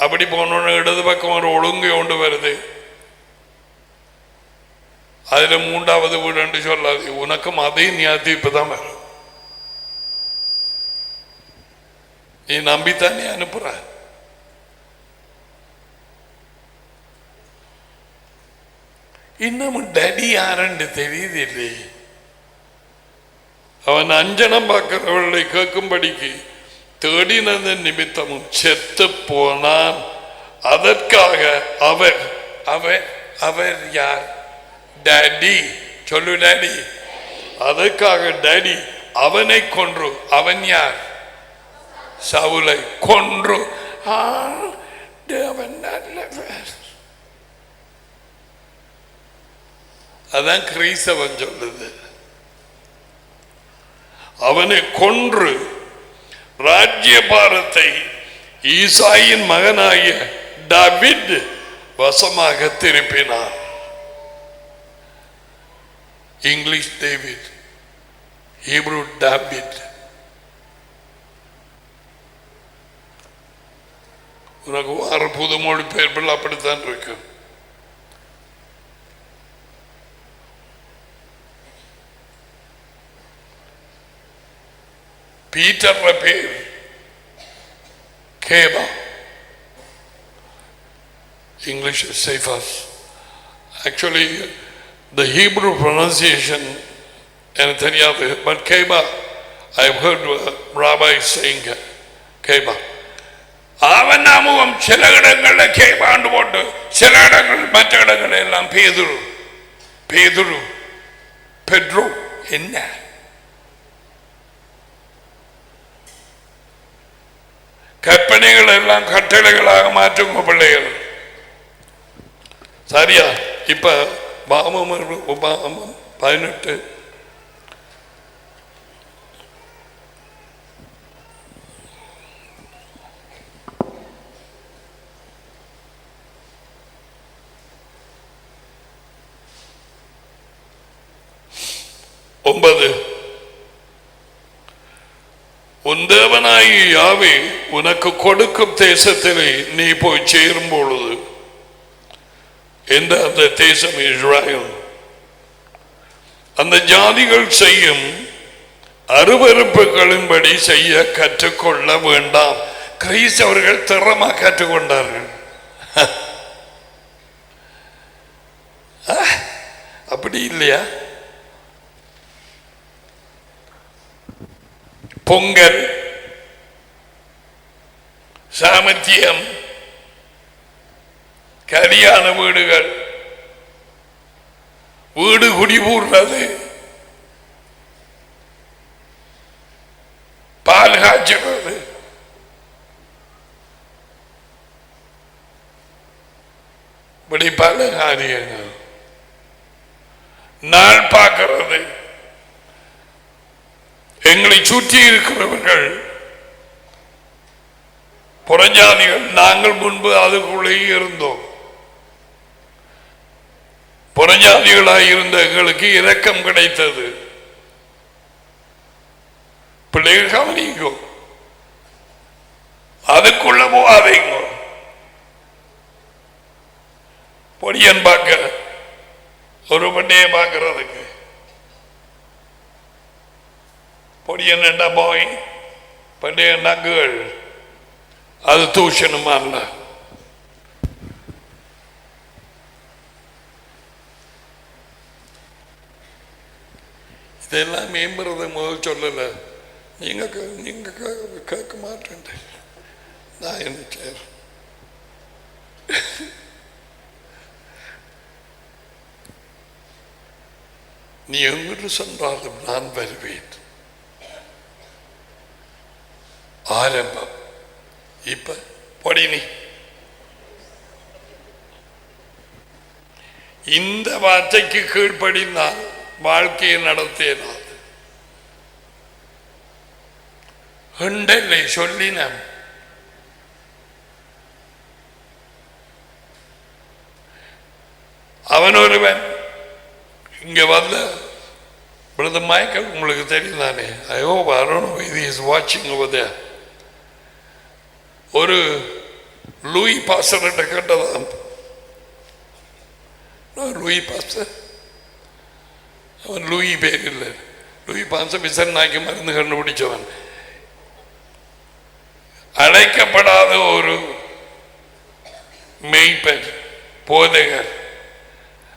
அப்படி போனோன்னு இடது பக்கம் ஒரு ஒழுங்கு கொண்டு வருது. அதுல 3வது வீடு என்று சொல்லாது. உனக்கும் அதே நியாயத்தீர்ப்பு தான் வரும். நீ நம்பித்தானே அனுப்புற. இன்னமும் டேடி யாருன்னு தெரியுது இல்லை. அவன் அஞ்சனம் பார்க்கிறவர்களை கேட்கும்படிக்கு தேடினதன் நிமித்தமும் செத்து போனான். அதற்காக அவர் அவர் அவர் யார்? டேடி. சொல்லு டேடி. அதற்காக டேடி அவனை கொன்று. அவன் யார்? சவுலை கொன்று. அதான் கிறிஸ்தவன் சொல்லுது. அவனை கொன்று ராஜ்யபாரத்தை ஈசாயின் மகனாகிய தாவீது வசமாக திருப்பினார். இங்கிலீஷ் டேவிட், ஹீப்ரூ டாவிட். உனக்கு வார புது மொழி பெயர்கள் அப்படித்தான் இருக்கு. பீட்டர் பேர் கேபா. English is safest. Actually, the Hebrew pronunciation and but Keba, I've heard rabbis saying Keba. அவன் நாமும் சில இடங்களில் கேபாண்டு போட்டு, சில இடங்கள் மற்ற இடங்கள் எல்லாம் பேதுரு பேதுரு பெட்ரோ. என்ன கற்பனைகள் எல்லாம் கட்டளைகளாக மாற்றும் பிள்ளைகள். சரியா? இப்ப பாமம் 18 18 9 உன் தேவனாகிய யாவே உனக்கு கொடுக்கும் தேசத்திலே நீ போய் சேரும் பொழுது, எந்த அந்த தேசம் இஸ்ராயேல், அந்த ஜாதிகள் செய்யும் அருவருப்புகளின்படி செய்ய கற்றுக்கொள்ள வேண்டாம். கிறிஸ்தவர்கள் திறமா கற்றுக்கொண்டார்கள். அப்படி இல்லையா? பொங்கல், சாமத்தியம், கல்யாண வீடுகள், வீடு குடிபூர்றது, பால் காய்ச்சுறது, இப்படி பல காரியங்கள், நாள் பார்க்கிறது. எங்களை சுற்றி இருக்கிறவர்கள் புறஜாதிகள், நாங்கள் முன்பு அதுக்குள்ளேயே இருந்தோம். புறஜாதிகளாக இருந்த எங்களுக்கு இரக்கம் கிடைத்தது. பிள்ளைகள் கவனிங்கோ, அதுக்குள்ள போகாதீங்க. பொடியன் பார்க்க ஒரு பண்டைய பார்க்கறதுக்கு பொடியன் என்ன பாய், பண்டைய நகுகள், அது தூஷணமா இல்ல. இதெல்லாம் மேம்படுறத முதல் சொல்லல. நீங்க கேட்க மாட்டேன். நான் என்ன செய்ய, நீ எங்கிட்டு சென்றாலும் நான் வருவேன். ஆரம்பம். இப்ப பொடி, நீ இந்த வார்த்தைக்கு கீழ்ப்படினால் வாழ்க்கையை நடத்தேனாது. ஹண்டலை சொல்லின. அவன் ஒருவன் இங்க வந்த பிரதர் மைக்கேல், உங்களுக்கு தெரியும் தானே? I hope, I don't know if he is watching over there. ஒரு லூயி பாஸ்டர் கேட்டதான். லூயி பாஸ்டர், அவன் லூயி பேர் இல்லை, லூயி பாஸ்டர் விசன் நாய்க்கு மருந்து கண்டுபிடிச்சவன். அழைக்கப்படாத ஒரு மெய்ப்பெண் போதகர்,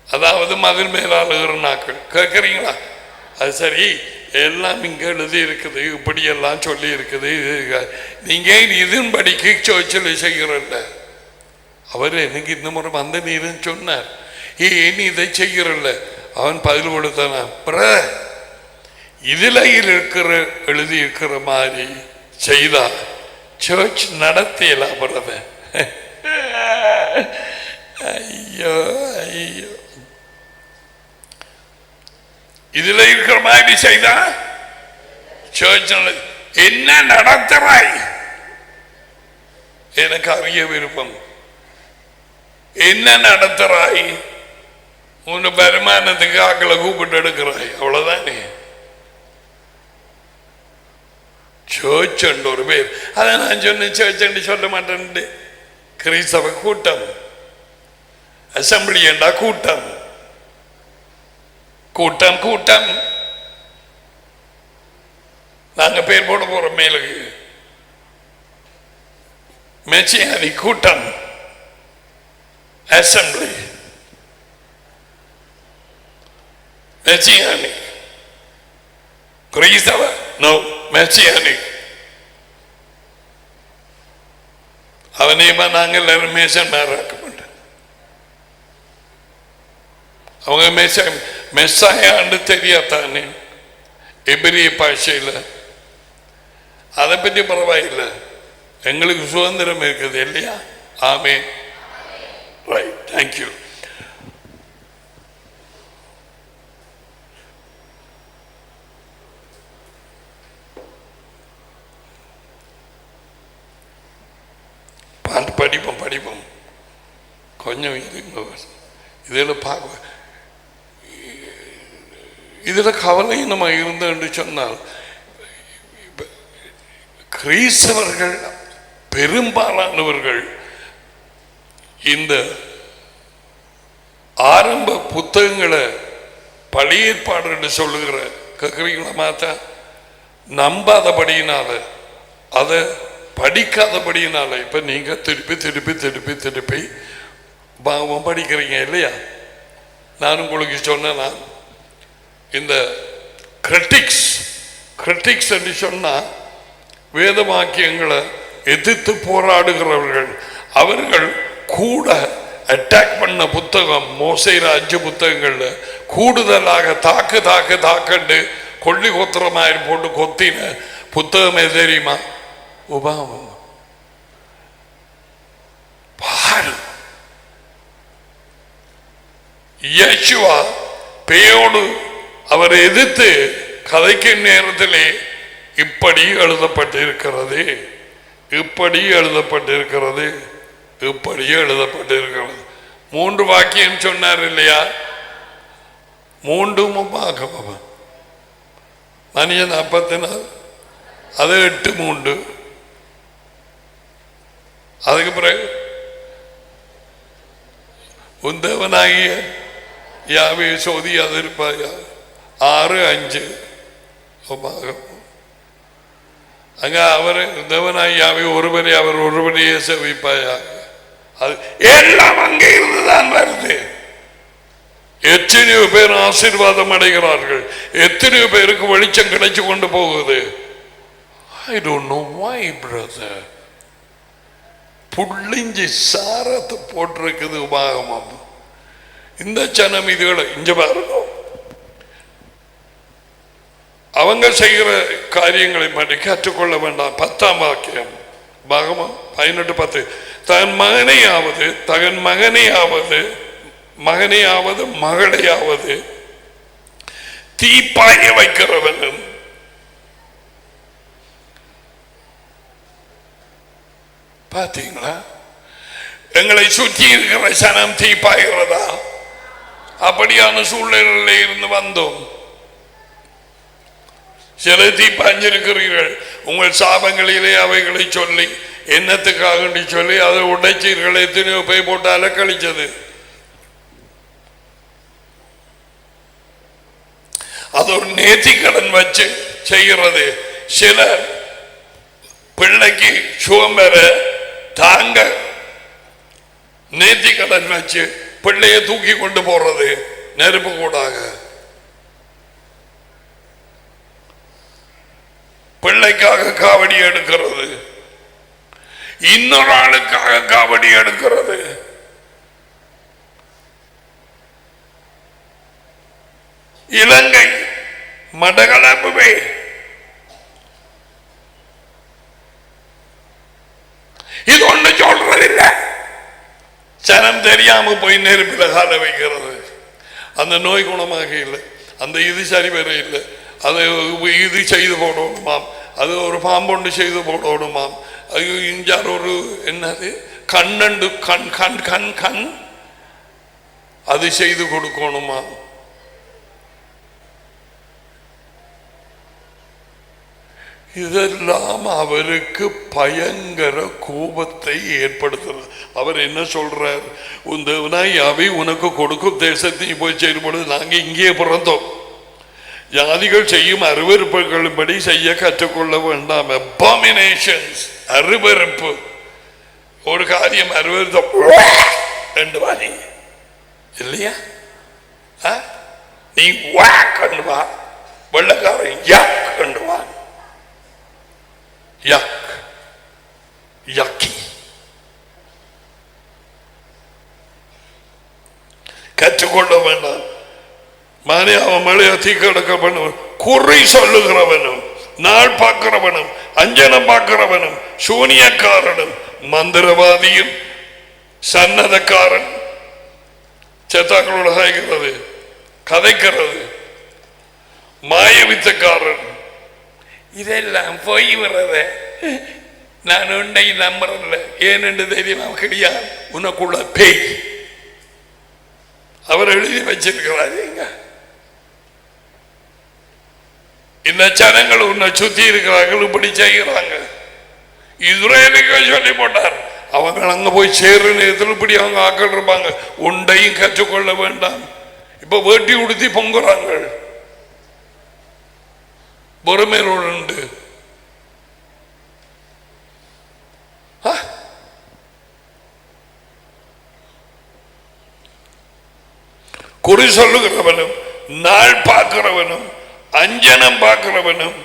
அதாவது மதில் மேலாளர் நாட்கள். கேட்குறீங்களா? அது சரி, எல்லாம் இங்கே எழுதி இருக்குது, இப்படி எல்லாம் சொல்லி இருக்குது. நீங்க இதன்படிக்கு சொல்லி செய்கிறல்ல. அவர் எனக்கு இந்த முறை வந்த நீருன்னு சொன்னார். ஏன் இதை செய்கிறல்ல? அவன் பதில் கொடுத்தான், இதுல இருக்கிற எழுதி இருக்கிற மாதிரி செய்தா சர்ச் நடத்தியலாம். பிரதர், ஐயோ ஐயோ, இதுல இருக்கிற மாதிரி செய்தா சர்ச் என்ன நடத்துறாய்? எனக்கு அறிய விருப்பம். என்ன நடத்துறாய்? உன் வருமானத்துக்கு ஆக்களை கூப்பிட்டு எடுக்கிறாய், அவ்வளவுதானே. சர்ச் ஒரு பேர். அதை நான் சொன்னேன், சர்ச் சொல்ல மாட்டேன். கிறிஸ்தவ கூட்டம், அசம்பிளி என்றா கூட்டம், கூட்டம் கூட்டம். நாங்க பேர் போட போறோம் மேலுக்கு. மெச்சியானி கூட்டம், அசம்பிளி, மெச்சியானி. கிறிஸ்தவ நோ, மெச்சியானி. அவனையுமா நாங்கள் எல்லாரும் மேசன் மேராக்க மாட்டோம். அவங்க மெஸ்ஸாயான்னு தெரியாதானே எபிரிய பாஷையில். அதை பற்றி பரவாயில்லை, எங்களுக்கு சுதந்திரம் இருக்குது இல்லையா? ஆமென். Right, thank you. பாட்டு படிப்போம் கொஞ்சம் இதில் பார்க்க. இதில் கவலையினமாக இருந்து என்று சொன்னால் கிறிஸ்தவர்கள் பெரும்பாலானவர்கள் இந்த ஆரம்ப புத்தகங்களை பழைய ஏற்பாடு என்று சொல்லுகிற கேட்குறீங்களா மாத்தா நம்பாதபடியினால அதை படிக்காதபடியினால இப்ப நீங்க திருப்பி திருப்பி திருப்பி திருப்பி பாவம் படிக்கிறீங்க இல்லையா? நான் உங்களுக்கு சொன்னேன்னா இந்த கிரிட்டிக்ஸ் என்று சொன்னா வேத வாக்கியங்களை எதிர்த்து போராடுகிறவர்கள், அவர்கள் கூட அட்டாக் பண்ண புத்தகம் மோசையில 5 புத்தகங்கள்ல கூடுதலாக தாக்கு கொள்ளி கொத்திரமாயிரு போட்டு கொத்தின புத்தகம் எது தெரியுமா? உபாகமம். பாரு, யேசுவா பேயோடு அவரை எதிர்த்து கதைக்கும் நேரத்திலே இப்படி எழுதப்பட்டிருக்கிறது, இப்படி எழுதப்பட்டிருக்கிறது, இப்படி எழுதப்பட்டிருக்கிறது. 3 வாக்கியம் சொன்னார் இல்லையா? 3 உபாகமம். மனிதன் அப்பத்தினால் அது 8:3. அதுக்கு பிறகு உந்தவனாகிய யாவே சோதி அது இருப்பாயா 6:5 உபாகமம். அங்க அவர் தேவனாய் யாவே ஒருவரை அவர் ஒருவரையே சேவிப்பாயா. அது எல்லாம் அங்கே இருந்துதான் வருது. எத்தனையோ பேர் ஆசீர்வாதம் அடைகிறார்கள், எத்தனையோ பேருக்கு வெளிச்சம் கிடைச்சு கொண்டு போகுது. I don't know why brother. புள்ளிஞ்சி சாரத்தை போட்டிருக்குது உபாகமம். இந்த சனம் இதுகளை இங்க பாருங்க, அவங்க செய்கிற காரியங்களை பற்றி கற்றுக்கொள்ள வேண்டாம். 10ஆம் வாக்கியம் பாகமம் 18:10. தன் மகனையாவது மகளையாவது தீப்பாய வைக்கிறவனும் பார்த்தீங்களா? எங்களை சுற்றி இருக்கிற சனம் தீப்பாகிறதா? அப்படியான சூழ்நிலையில இருந்து வந்தோம். சில தீப்பாஞ்சிருக்கிறீர்கள் உங்கள் சாபங்களிலே அவைகளை சொல்லி என்னத்துக்காக சொல்லி அதை உடைச்சீர்கள். எத்தனையோ போய் போட்டு அலக்கழிச்சது. அது ஒரு நேர்த்திக்கடன் வச்சு செய்கிறது. சில பிள்ளைக்கு சுகம் பெற தாங்க நேர்த்திக்கடன் வச்சு பிள்ளைய தூக்கி கொண்டு போறது நெருப்பு கூடாக. பிள்ளைக்காக காவடி எடுக்கிறது, இன்னொரு ஆளுக்காக காவடி எடுக்கிறது. இலங்கை மடகளப்புவே இது ஒண்ணு சொல்றதில்லை. சனம் தெரியாம போய் நெருப்பில கால வைக்கிறது. அந்த நோய் குணமாக இல்லை, அந்த இது சரி வர இல்லை, அது இது செய்து போடணுமாம், அது ஒரு பாம்பொண்டு செய்து போடணுமாம், ஐயோ இஞ்சார் ஒரு என்னது கண்ணண்டு கண் கண் கண் கண் அது செய்து கொடுக்கணுமாம். இதெல்லாம் அவருக்கு பயங்கர கோபத்தை ஏற்படுத்துறது. அவர் என்ன சொல்றார்? உந்தவனாய் யாவை உனக்கு கொடுக்கும் தேசத்தை போய் செயல்படுது. நாங்க இங்கே பிறந்தோம், ஜாதிகள் செய்யும் அருவருப்புகளின்படி செய்ய கற்றுக்கொள்ள வேண்டாம். அபாமினேஷன்ஸ், அருவருப்பு. ஒரு காரியம் அருவருத்த இல்லையா? நீ கண்டு வா, வெள்ளக்காரன் கண்டு வா, கற்றுக்கொள்ள வேண்டாம். மானே அவன் மழைய தீக்கடக்க பண்ணுவன், குறி சொல்லுகிறவனும் நாள் பார்க்கிறவனும் அஞ்சனம் பார்க்கிறவனும் சூனியக்காரனும் மந்திரவாதியும் சன்னதக்காரன் செத்தாக்களோட சாய்க்கிறது கதைக்கிறது மாயவித்தக்காரன் இதெல்லாம் போய் வர்றத நான் உன்னை நம்புறதில்ல. ஏனென்று தெரியுமா? கிடையாது, உனக்குள்ள பேய். அவர் எழுதி வச்சிருக்கிறாரு. இந்த ஜனங்கள் உன்னை சுத்தி இருக்கிறார்கள், இப்படி செய்கிறாங்க. இஸ்ரேலுக்கு சொல்லி போட்டார், அவங்க அங்க போய் சேரு நேரத்தில் இப்படி அவங்க ஆக்கள் இருப்பாங்க, உண்டையும் கற்றுக்கொள்ள வேண்டாம். இப்ப வேட்டி உடுத்தி பொங்குறாங்க, பொறுமையோடு. குறி சொல்லுகிறவனும் நாள் பார்க்கிறவனும் அஞ்சனம் பார்க்கிறவனும்,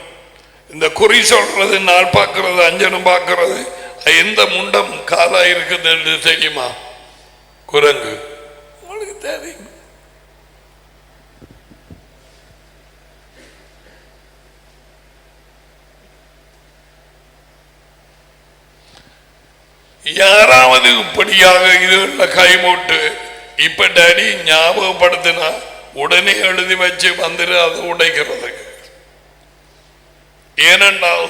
இந்த குறி சொல்றது நாள் பார்க்கிறது அஞ்சனம் பார்க்கிறது எந்த முண்டம் காலா இருக்குது என்று தெரியுமா? குரங்கு. உங்களுக்கு தெரியும். யாராவது இப்படியாக இதுல கைமோட்டு இப்ப டாடி ஞாபகப்படுத்தினா உடனே எழுதி வச்சு வந்துரு அதை உடைக்கிறது. ஏனென்றால்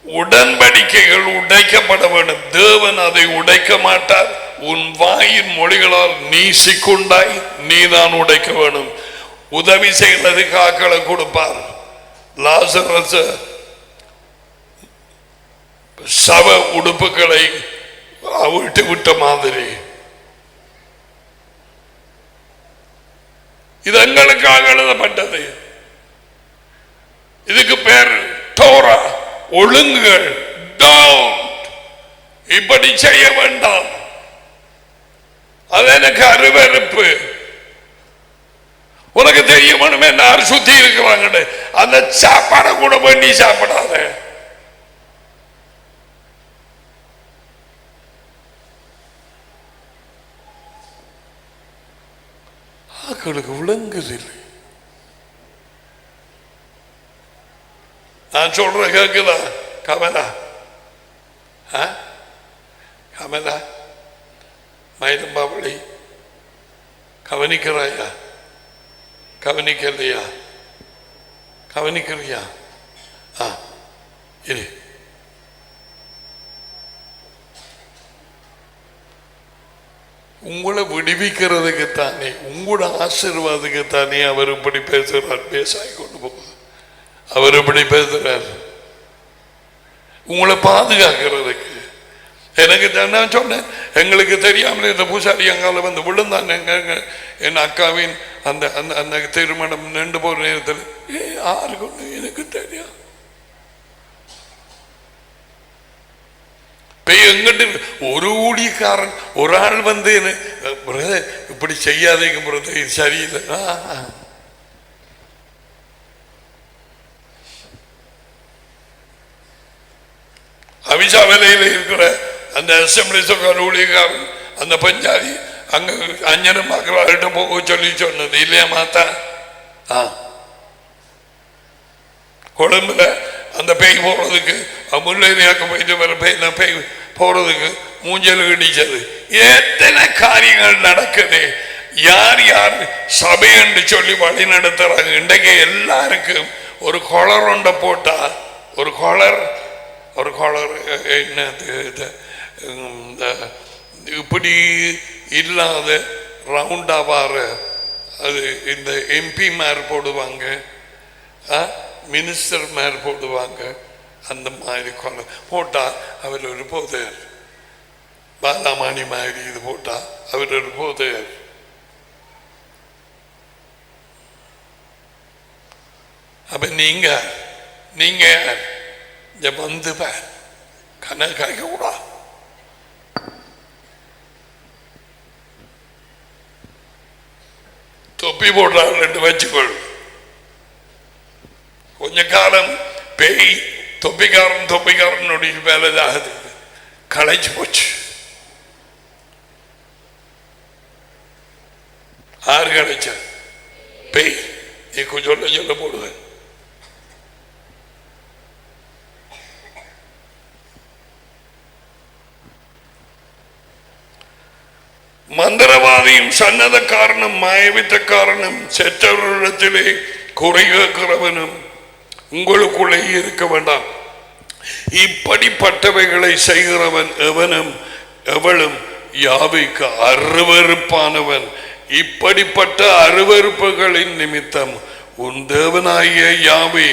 உடன்படிக்கைகள் உடைக்கப்பட வேண்டும். தேவன் அதை உடைக்க மாட்டார். உன் வாயின் மொழிகளால் நீ சிக்குண்டாய் நீதான் உடைக்க வேண்டும். உதவி செய்வதற்கு ஆக்களை கொடுப்பார். லாசரஸ் சவ உடுப்புகளை அவிழ்த்து விட்ட மாதிரி இது எங்களுக்காக எழுதப்பட்டது. இதுக்கு பேர் தோரா, ஒழுங்குகள். இப்படி செய்ய வேண்டாம். அது எனக்கு அருவருப்பு. உனக்கு தெரியும் யார் சுத்தி இருக்கிறாங்க, அந்த சாப்பாடை கூட பண்ணி சாப்பிடாத. ஆக்களுக்கு விளங்குதில்லை. நான் சொல்ற கேக்குதா கமலா? கமலா மயிலம்பாவளி கவனிக்கிறாயா? கவனிக்கலையா? கவனிக்கிறியா? இரு. உங்களை விடுவிக்கிறதுக்கு தானே, உங்களோட ஆசீர்வாதத்துக்கு தானே அவர் இப்படி பேசுறார். பேசாய் கொண்டு போகுது. அவர் இப்படி பேசுறார் உங்களை பாதுகாக்கிறதுக்கு. எனக்கு நான் சொன்னேன், எங்களுக்கு தெரியாமல் இந்த பூசாரி அங்கால வந்து விழுந்தான். என் அக்காவின் அந்த அந்த அந்த திருமணம் நின்று போற நேரத்தில் யாருக்கு எனக்கு தெரியும். எங்கிட்ட ஒரு ஊழியக்காரன் ஒரு ஆள் வந்து இப்படி செய்யாதீங்க, இது சரியில்லை. அவிசா வேலையில் இருக்கிற அந்த அசம்பிளி சொக்கார ஊழியக்காரன் அந்த பஞ்சாதி அங்க அஞ்சனம் பார்க்கிறார்கிட்ட போக சொல்லி சொன்னது இல்லையா மாத்தா? கொழும்புல அந்த பேய் போறதுக்கு முல்லையாக்க போயிட்டு வர பேய் போறதுக்கு மூஞ்சல் இடிச்சது. எத்தனை காரியங்கள் நடக்குது. யார் யார் சபை என்று சொல்லி வழி நடத்துறாங்க. இன்றைக்கு எல்லாருக்கும் ஒரு கொளர் ஒன்றை போட்டா, ஒரு கொளர் என்னது இப்படி இல்லாத ரவுண்டா வார அது இந்த எம்பி மேர் போடுவாங்க, மினிஸ்டர் மேர் போடுவாங்க. அந்த மாதிரி கொலை போட்டா அவர் ஒரு போதையர். பாலாமணி மாதிரி இது போட்டா அவர் ஒரு போதையர். அப்ப நீங்க வந்து கணக்காய்க்க கூடா. தொப்பி போடுறாங்க வச்சுக்கொள். கொஞ்ச காலம் பேய் தொப்பிக்காரனுடைய வேலை ஆகுது, களைச்சு போச்சு. ஆறு களைச்ச பேய் நீ சொல்ல போடுவேன். மந்திரவாதியும் சன்னதக்காரனும் மாயவித்தக்காரனும் செற்றவரிடத்திலே குறை கேட்கிறவனும் உங்களுக்குள்ளே இருக்க வேண்டாம். இப்படிப்பட்டவைகளை செய்கிறவன் எவனும் எவளும் யாவைக்கு அருவருப்பானவன். இப்படிப்பட்ட அருவருப்புகளின் நிமித்தம் உன் தேவனாகிய யாவே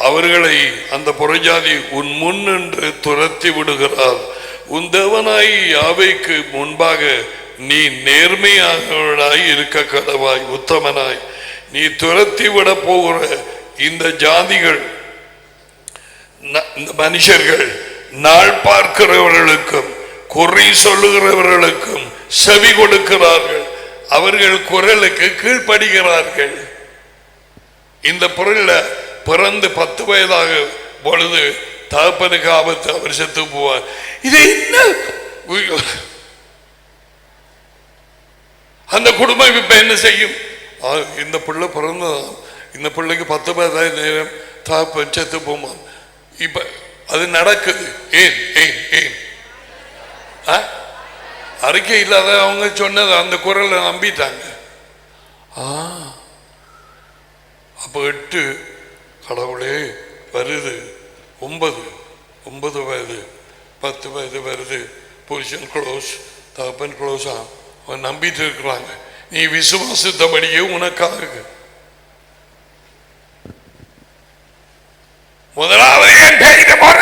அவர்களை அந்த புறஜாதி உன் முன் என்று துரத்தி விடுகிறார். உன் தேவனாய் யாவைக்கு முன்பாக நீ நேர்மையானவனாய் இருக்க கடவாய், உத்தமனாய். நீ துரத்தி விட போகிற இந்த ஜாதிகள், இந்த மனுஷர்கள் நாள் பார்க்கிறவர்களுக்கும் குறை சொல்லுகிறவர்களுக்கும் செவி கொடுக்கிறார்கள், அவர்கள் குரலுக்கு கீழ்ப்படுகிறார்கள். இந்த பொருள்ல பிறந்து 10 வயதாக பொழுது தகப்பனுக்கு ஆபத்து, அவர் செத்து போவார். இது என்ன? அந்த குடும்பம் இப்ப என்ன செய்யும்? இந்த பிள்ளை பிறந்ததான், இந்த பிள்ளைக்கு 10 வயதாய நேரம் தகப்பன் செத்து போமா. இப்ப அது நடக்குது. ஏன் ஏன் ஏன் அறிக்கை இல்லாத அவங்க சொன்னது அந்த குரலை நம்பிட்டாங்க. அப்ப 8 கடவுளே வருது, 9 வயது 10 வயது வருது, புருஷன் க்ளோஸ், தகப்பன் க்ளோஸா அவன் நம்பிட்டு இருக்கிறாங்க. நீ விசுவாசித்தபடியே உனக்காக முதலாவது ஏன் பேசிக்க போற?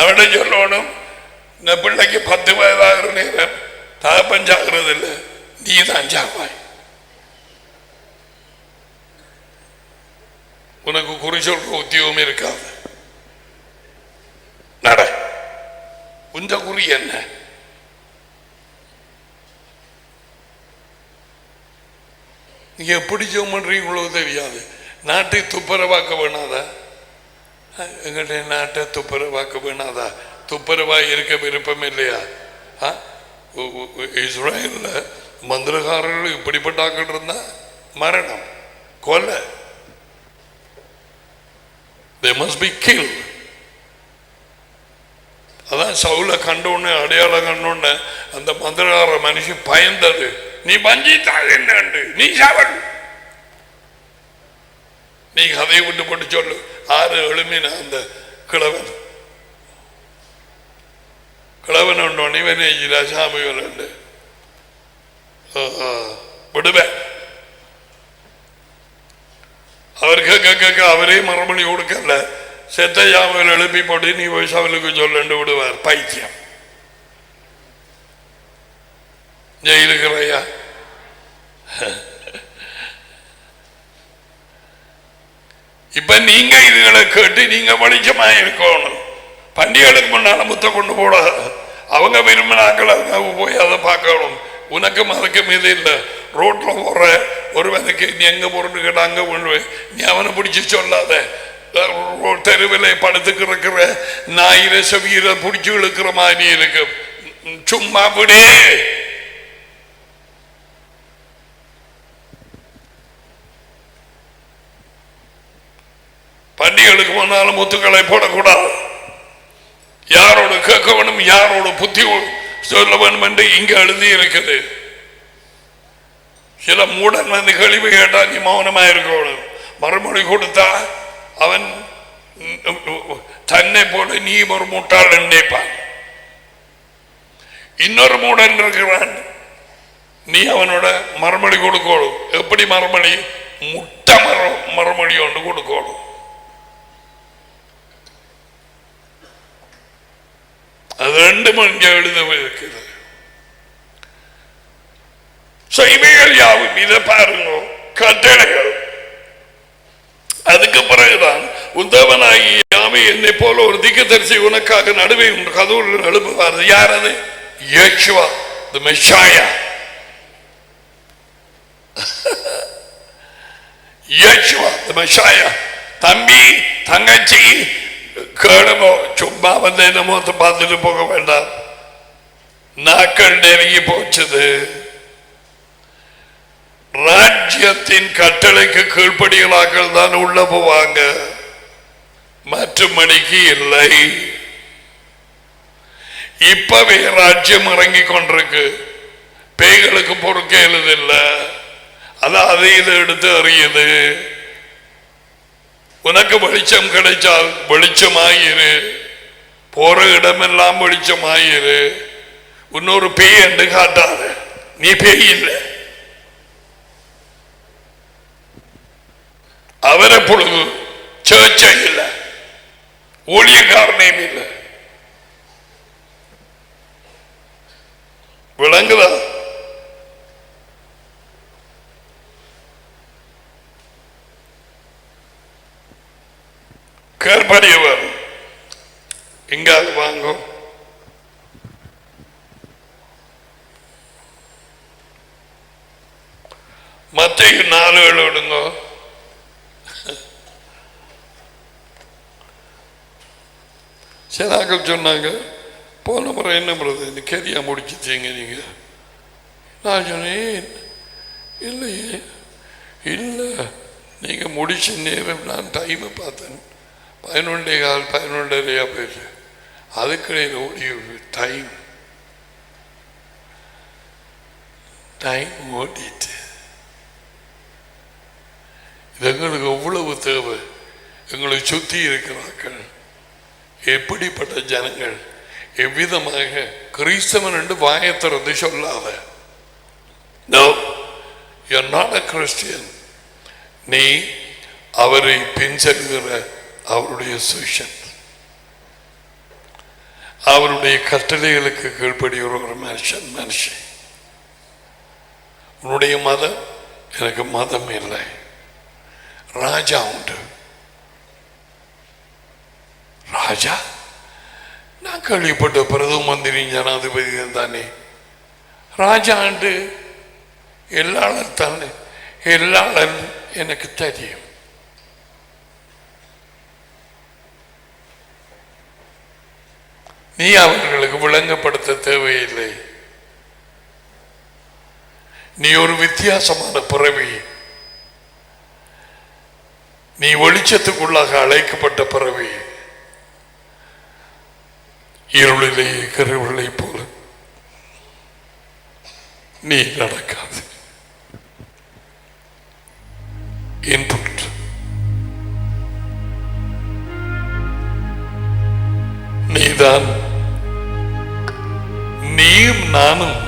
அவட சொல்லணும், இந்த பிள்ளைக்கு 10 வயதாகிற நேரம் தகப்பன் சாகிறது இல்லை, நீ தான் சாப்பாய். உனக்கு குறி சொல்ற உத்தியோகம் இருக்காது. நட, உந்த குறி என்ன? நீங்க எப்படி ஜெபம் பண்றீங்களோ தெரியாது. நாட்டை துப்புரவாக்க வேணாதா? எங்களுடைய நாட்டை துப்புரவாக்க வேணாதா? துப்புரவாய் இருக்க விருப்பம் இல்லையா? இஸ்ரேல்ல மந்திரகாரர்கள் இப்படிப்பட்டாக்கள் இருந்தா மரணம், கொலை. They must be killed. அதான் சவுல கண்டோன்னு, அடையாளம் கண்டோன்னு அந்த மந்திரகார மனுஷன் பயந்தது. நீ வஞ்சித்தாள் என்ன, நீ சாவல். நீ கதையை விட்டு போட்டு சொல்லு. 6 எழுமின அந்த கிழவன் உண்டோன்னு இவனே சாமி விடுவேன். அவர் கேட்க அவரே மறுமொழி கொடுக்கல. செத்த யாமல் எழுப்பி போட்டு நீ போய் சவலுக்கு சொல்லு விடுவார். பைத்தியம். ஜெயிலுக்கிறையா? இப்ப நீங்க இதுகளை கேட்டு நீங்க வெளிச்சமா இருக்கணும். பண்டிகைகளுக்கு முன்னால முத்த கொண்டு போட அவங்க விரும்பினாக்கள் அவங்க போய் அதை பார்க்கணும். உனக்கும் அதுக்கும் இது இல்லை. ரோட்ல போற ஒருவனுக்கு நீ எங்க போறன்னு கேட்டா அங்க போடுவேன். நீ அவனை பிடிச்சி சொல்லாத. தெருவில் படுத்துக்கு இருக்கிற நாயிர செவியில பிடிச்சி இழுக்கிற மாதிரி இருக்கு. சும்மா விடு. பண்டிகைகளுக்கு முன்னாலும் முத்துக்களை போடக்கூடாது. யாரோடு கேட்க வேணும், யாரோட புத்தி சொல்ல வேணும் என்று இங்க எழுதி இருக்குது. சில மூடன் வந்து கேள்வி கேட்டா நீ மௌனமா இருக்கணும். மறுமொழி கொடுத்தா அவன் தன்னை போல நீ ஒரு முட்டாள் நினைப்பான். இன்னொரு மூடன் இருக்கிறான், நீ அவனோட மறுமொழி கொடுக்கணும். எப்படி மறுமொழி? முட்டை மறுமொழி ஒன்று கொடுக்கணும். அது 2 மணி எழுத இருக்கிறது. இவைகள் யாவும் இதை பாருங்க, கட்டளைகள். அதுக்கு பிறகுதான் உத்தவனாகி யாவை என்னை போல ஒரு திக்கதரிசி உனக்காக நடுவே கதவுகள் எழுப்புவார். யார் அது? Yeshua, the Messiah. Yeshua, the Messiah. தம்பி தங்கச்சி கேளுமோ, சும்மா வந்து என்ன மொத்த பார்த்துட்டு போக வேண்டாம். நாக்கள் நெருங்கி போச்சது. ராஜ்யத்தின் கட்டளைக்கு கீழ்ப்படிகளாக்கள் தான் உள்ள போவாங்க, மற்றபடிக்கு இல்லை. இப்பவே ராஜ்யம் இறங்கி கொண்டிருக்கு. பேய்களுக்கு பொறுக்க எழுதில்லை, அதான் அதை இதை எடுத்து அறியுது. உனக்கு வெளிச்சம் கிடைச்சால் வெளிச்சமாயிரு, போற இடமெல்லாம் வெளிச்சமாயிரு. இன்னொரு பேய் என்று காட்டாது, நீ பேய் இல்லை. அவரை பொழுது சர்ச்சை இல்லை, ஊழியக்காரனையும் இல்லை. விளங்குதா? கேள்படியவர் எங்காவது வாங்கும். மத்தேயு 4:7 விடுங்க. சிலாக்கள் சொன்னாங்க, போன முறை என்ன பண்ணுறது கேரியா முடிச்சுட்டீங்க நீங்க. நான் சொன்னேன், இல்லையே, இல்லை, நீங்க முடிச்ச நேரம் நான் டைமை பார்த்தேன், 11:15 11:30 போயிட்டு, அதுக்கு ஓடிய டைம் ஓடிட்டு. இது எங்களுக்கு எவ்வளவு தேவை. எங்களை சுற்றி இருக்கிறார்கள் எப்படிப்பட்ட ஜனங்கள், எவ்விதமாக கிறிஸ்தவன் என்று வாயை திறந்து சொல்லாத. No, you are not a Christian. நீ அவரை பின்செல்கிற அவருடைய சுஷன், அவருடைய கட்டளைகளுக்கு கீழ்ப்படுகிற ஒரு மனுஷன். உன்னுடைய மதம், எனக்கு மதம் இல்லை. ராஜா உண்டு. ராஜா நான் கேள்விப்பட்ட பிரதம மந்திரி ஜனாதிபதி தானே ராஜா உண்டு. எல்லாரும் தானே, எல்லாரும் எனக்கு தெரியும். நீ அவர்களுக்கு விளங்கப்படுத்த தேவையில்லை. நீ ஒரு வித்தியாசமான பிறவி. நீ வெளிச்சத்துக்குள்ளாக அழைக்கப்பட்ட பிறவி. இருளிலே கருவிலை போல நீ நடக்காது. இன்புட் நீதான். நீயும் நானும்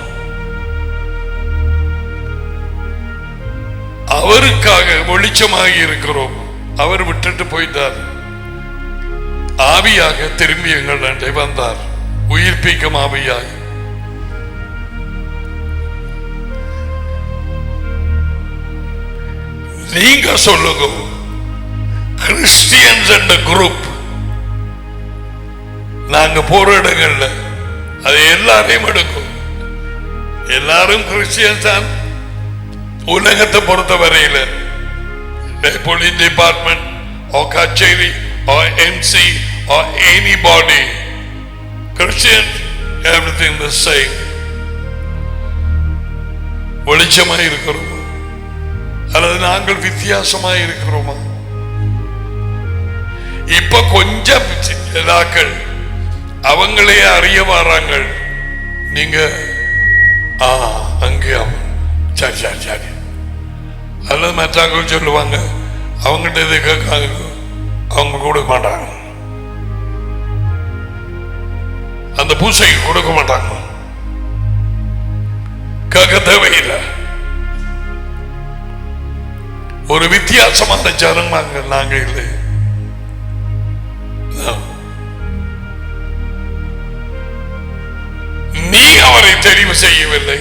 அவருக்காக வெளிச்சமாக இருக்கிறோம். அவர் விட்டுட்டு போயிட்டார். ஆவியாக திரும்பி எங்கள் நண்டை வந்தார், உயிர்ப்பிக்கும் ஆவியாய். நீங்க சொல்லுங்க, கிறிஸ்டியன்ஸ் என்ற குரூப் நாங்க போற இடங்கள்ல அது எல்லாரையும் எடுக்கும். எல்லாரும் கிறிஸ்டியன்ஸ் தான் உலகத்தை பொறுத்த வரையில. police department or kacheri or MC or anybody, Christian, everything the same. வெளிச்சமாய் இருக்கிறோமா அல்லது நாங்கள் வித்தியாசமாய் இருக்கிறோமா? இப்ப கொஞ்சம் இதாக்கள் அவங்களே அறிய வராங்க. நீங்க அங்கே சரி சரி சரி அல்லது மற்றாக்கள் சொல்லுவாங்க, அவங்ககிட்ட இதை கேட்காது, அவங்க கொடுக்க மாட்டாங்க, அந்த பூசைக்கு கொடுக்க மாட்டாங்க, கேட்க தேவையில்லை. ஒரு வித்தியாசமான ஜனங்க நாங்க இல்லை. நீ அவரை தெரிவு செய்யவில்லை,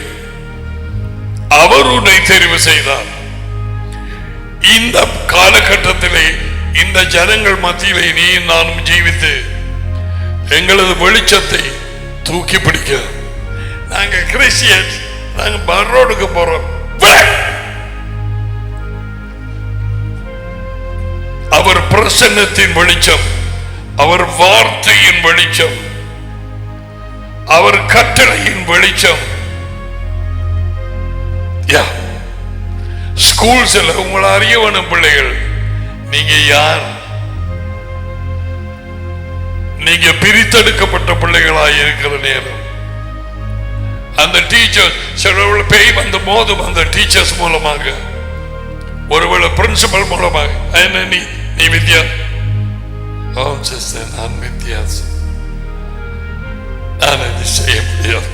அவர் உன்னை தெரிவு செய்தார். இந்த காலகட்டத்திலே இந்த ஜனங்கள் மத்தியிலே நீ நானும் ஜீவித்து எங்களது வெளிச்சத்தை தூக்கி பிடிக்க. நாங்க கிறிஸ்டியன்ஸ், நாங்க பரோடுக்கு போறோம். அவர் பிரசன்னத்தின் வெளிச்சம், அவர் வார்த்தையின் வெளிச்சம், அவர் கட்டளையின் வெளிச்சம். ஸ்கூல்ஸ்ல உங்களை அறிய வேணும் பிள்ளைகள், நீங்க யார்? நீங்க பிரித்தெடுக்கப்பட்ட பிள்ளைகளாக இருக்கிற நேரம் அந்த டீச்சர் சில பேய் வந்த போதும் அந்த டீச்சர்ஸ் மூலமாக, ஒருவேளை பிரின்சிபல் மூலமாக, நீ நீ வித்தியாசம், நான் வித்தியாசம், நான் இது செய்ய முடியாது.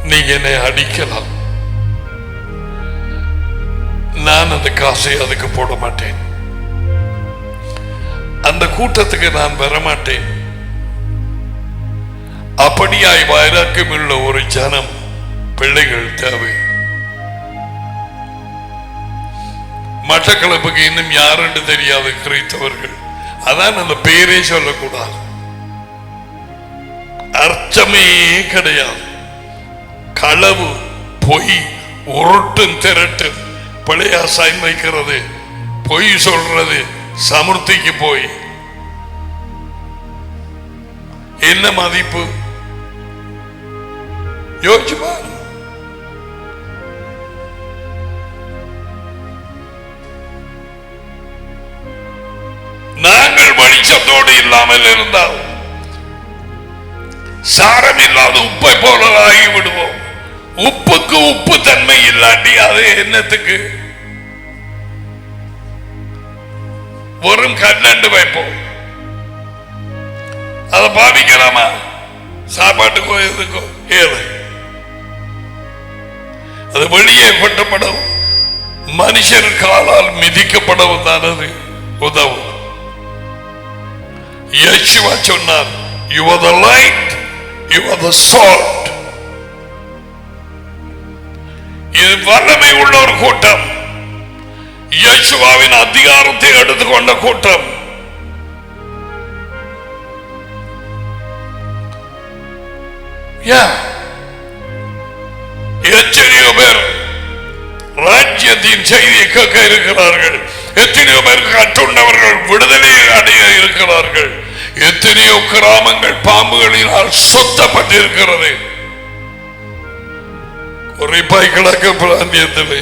நீங்க என்னை அடிக்கலாம், நான் அந்த காசை அதுக்கு போட மாட்டேன், அந்த கூட்டத்துக்கு நான் வரமாட்டேன். அப்படியாய் வைராக்கியம் உள்ள ஒரு ஜனம், பிள்ளைகள் தேவை. மட்டக்களப்புக்கு இன்னும் யாருன்னு தெரியாது கிறிஸ்தவர்கள். அதான் அந்த பேரே சொல்லக்கூடாது, அர்த்தமே கிடையாது. களவு, பொய், உருட்டும் திரட்டும், பழைய சைன் வைக்கிறது, பொய் சொல்றது, சமுர்த்திக்கு போய் என்ன மதிப்பு யோசிச்சுப்பா. நாங்கள் வெளிச்சத்தோடு இல்லாமல் இருந்தால் சாரம் இல்லாத உப்பை போல ஆகி விடுவோம். உப்புக்கு உப்பு தன்மை இல்லாட்டி அது என்னத்துக்கு? வெறும் கண்ணண்டு வைப்போம், அதை பாவிக்கலாமா? சாப்பாட்டுக்கோ எதுக்கோ ஏழை அது வெளியே கொட்டப்படவும் மனுஷர் காலால் மிதிக்கப்படவும் தான் அது உதவும். யேசுவா சொன்னார், you are the light, you are the salt. இது வல்லமை உள்ள ஒரு கூட்டம், யேசுவாவின் அதிகாரத்தை எடுத்துக்கொண்ட கூட்டம். எத்தனையோ பேர் ராஜ்யத்தின் செய்தியை கேட்க இருக்கிறார்கள், எத்தனையோ பேர் கற்றுண்டவர்கள் விடுதலை அடைய இருக்கிறார்கள், எத்தனையோ கிராமங்கள் பாம்புகளினால் சுத்தப்பட்டிருக்கிறது. குறிப்பாய் கிழக்கு பிராந்தியத்தில்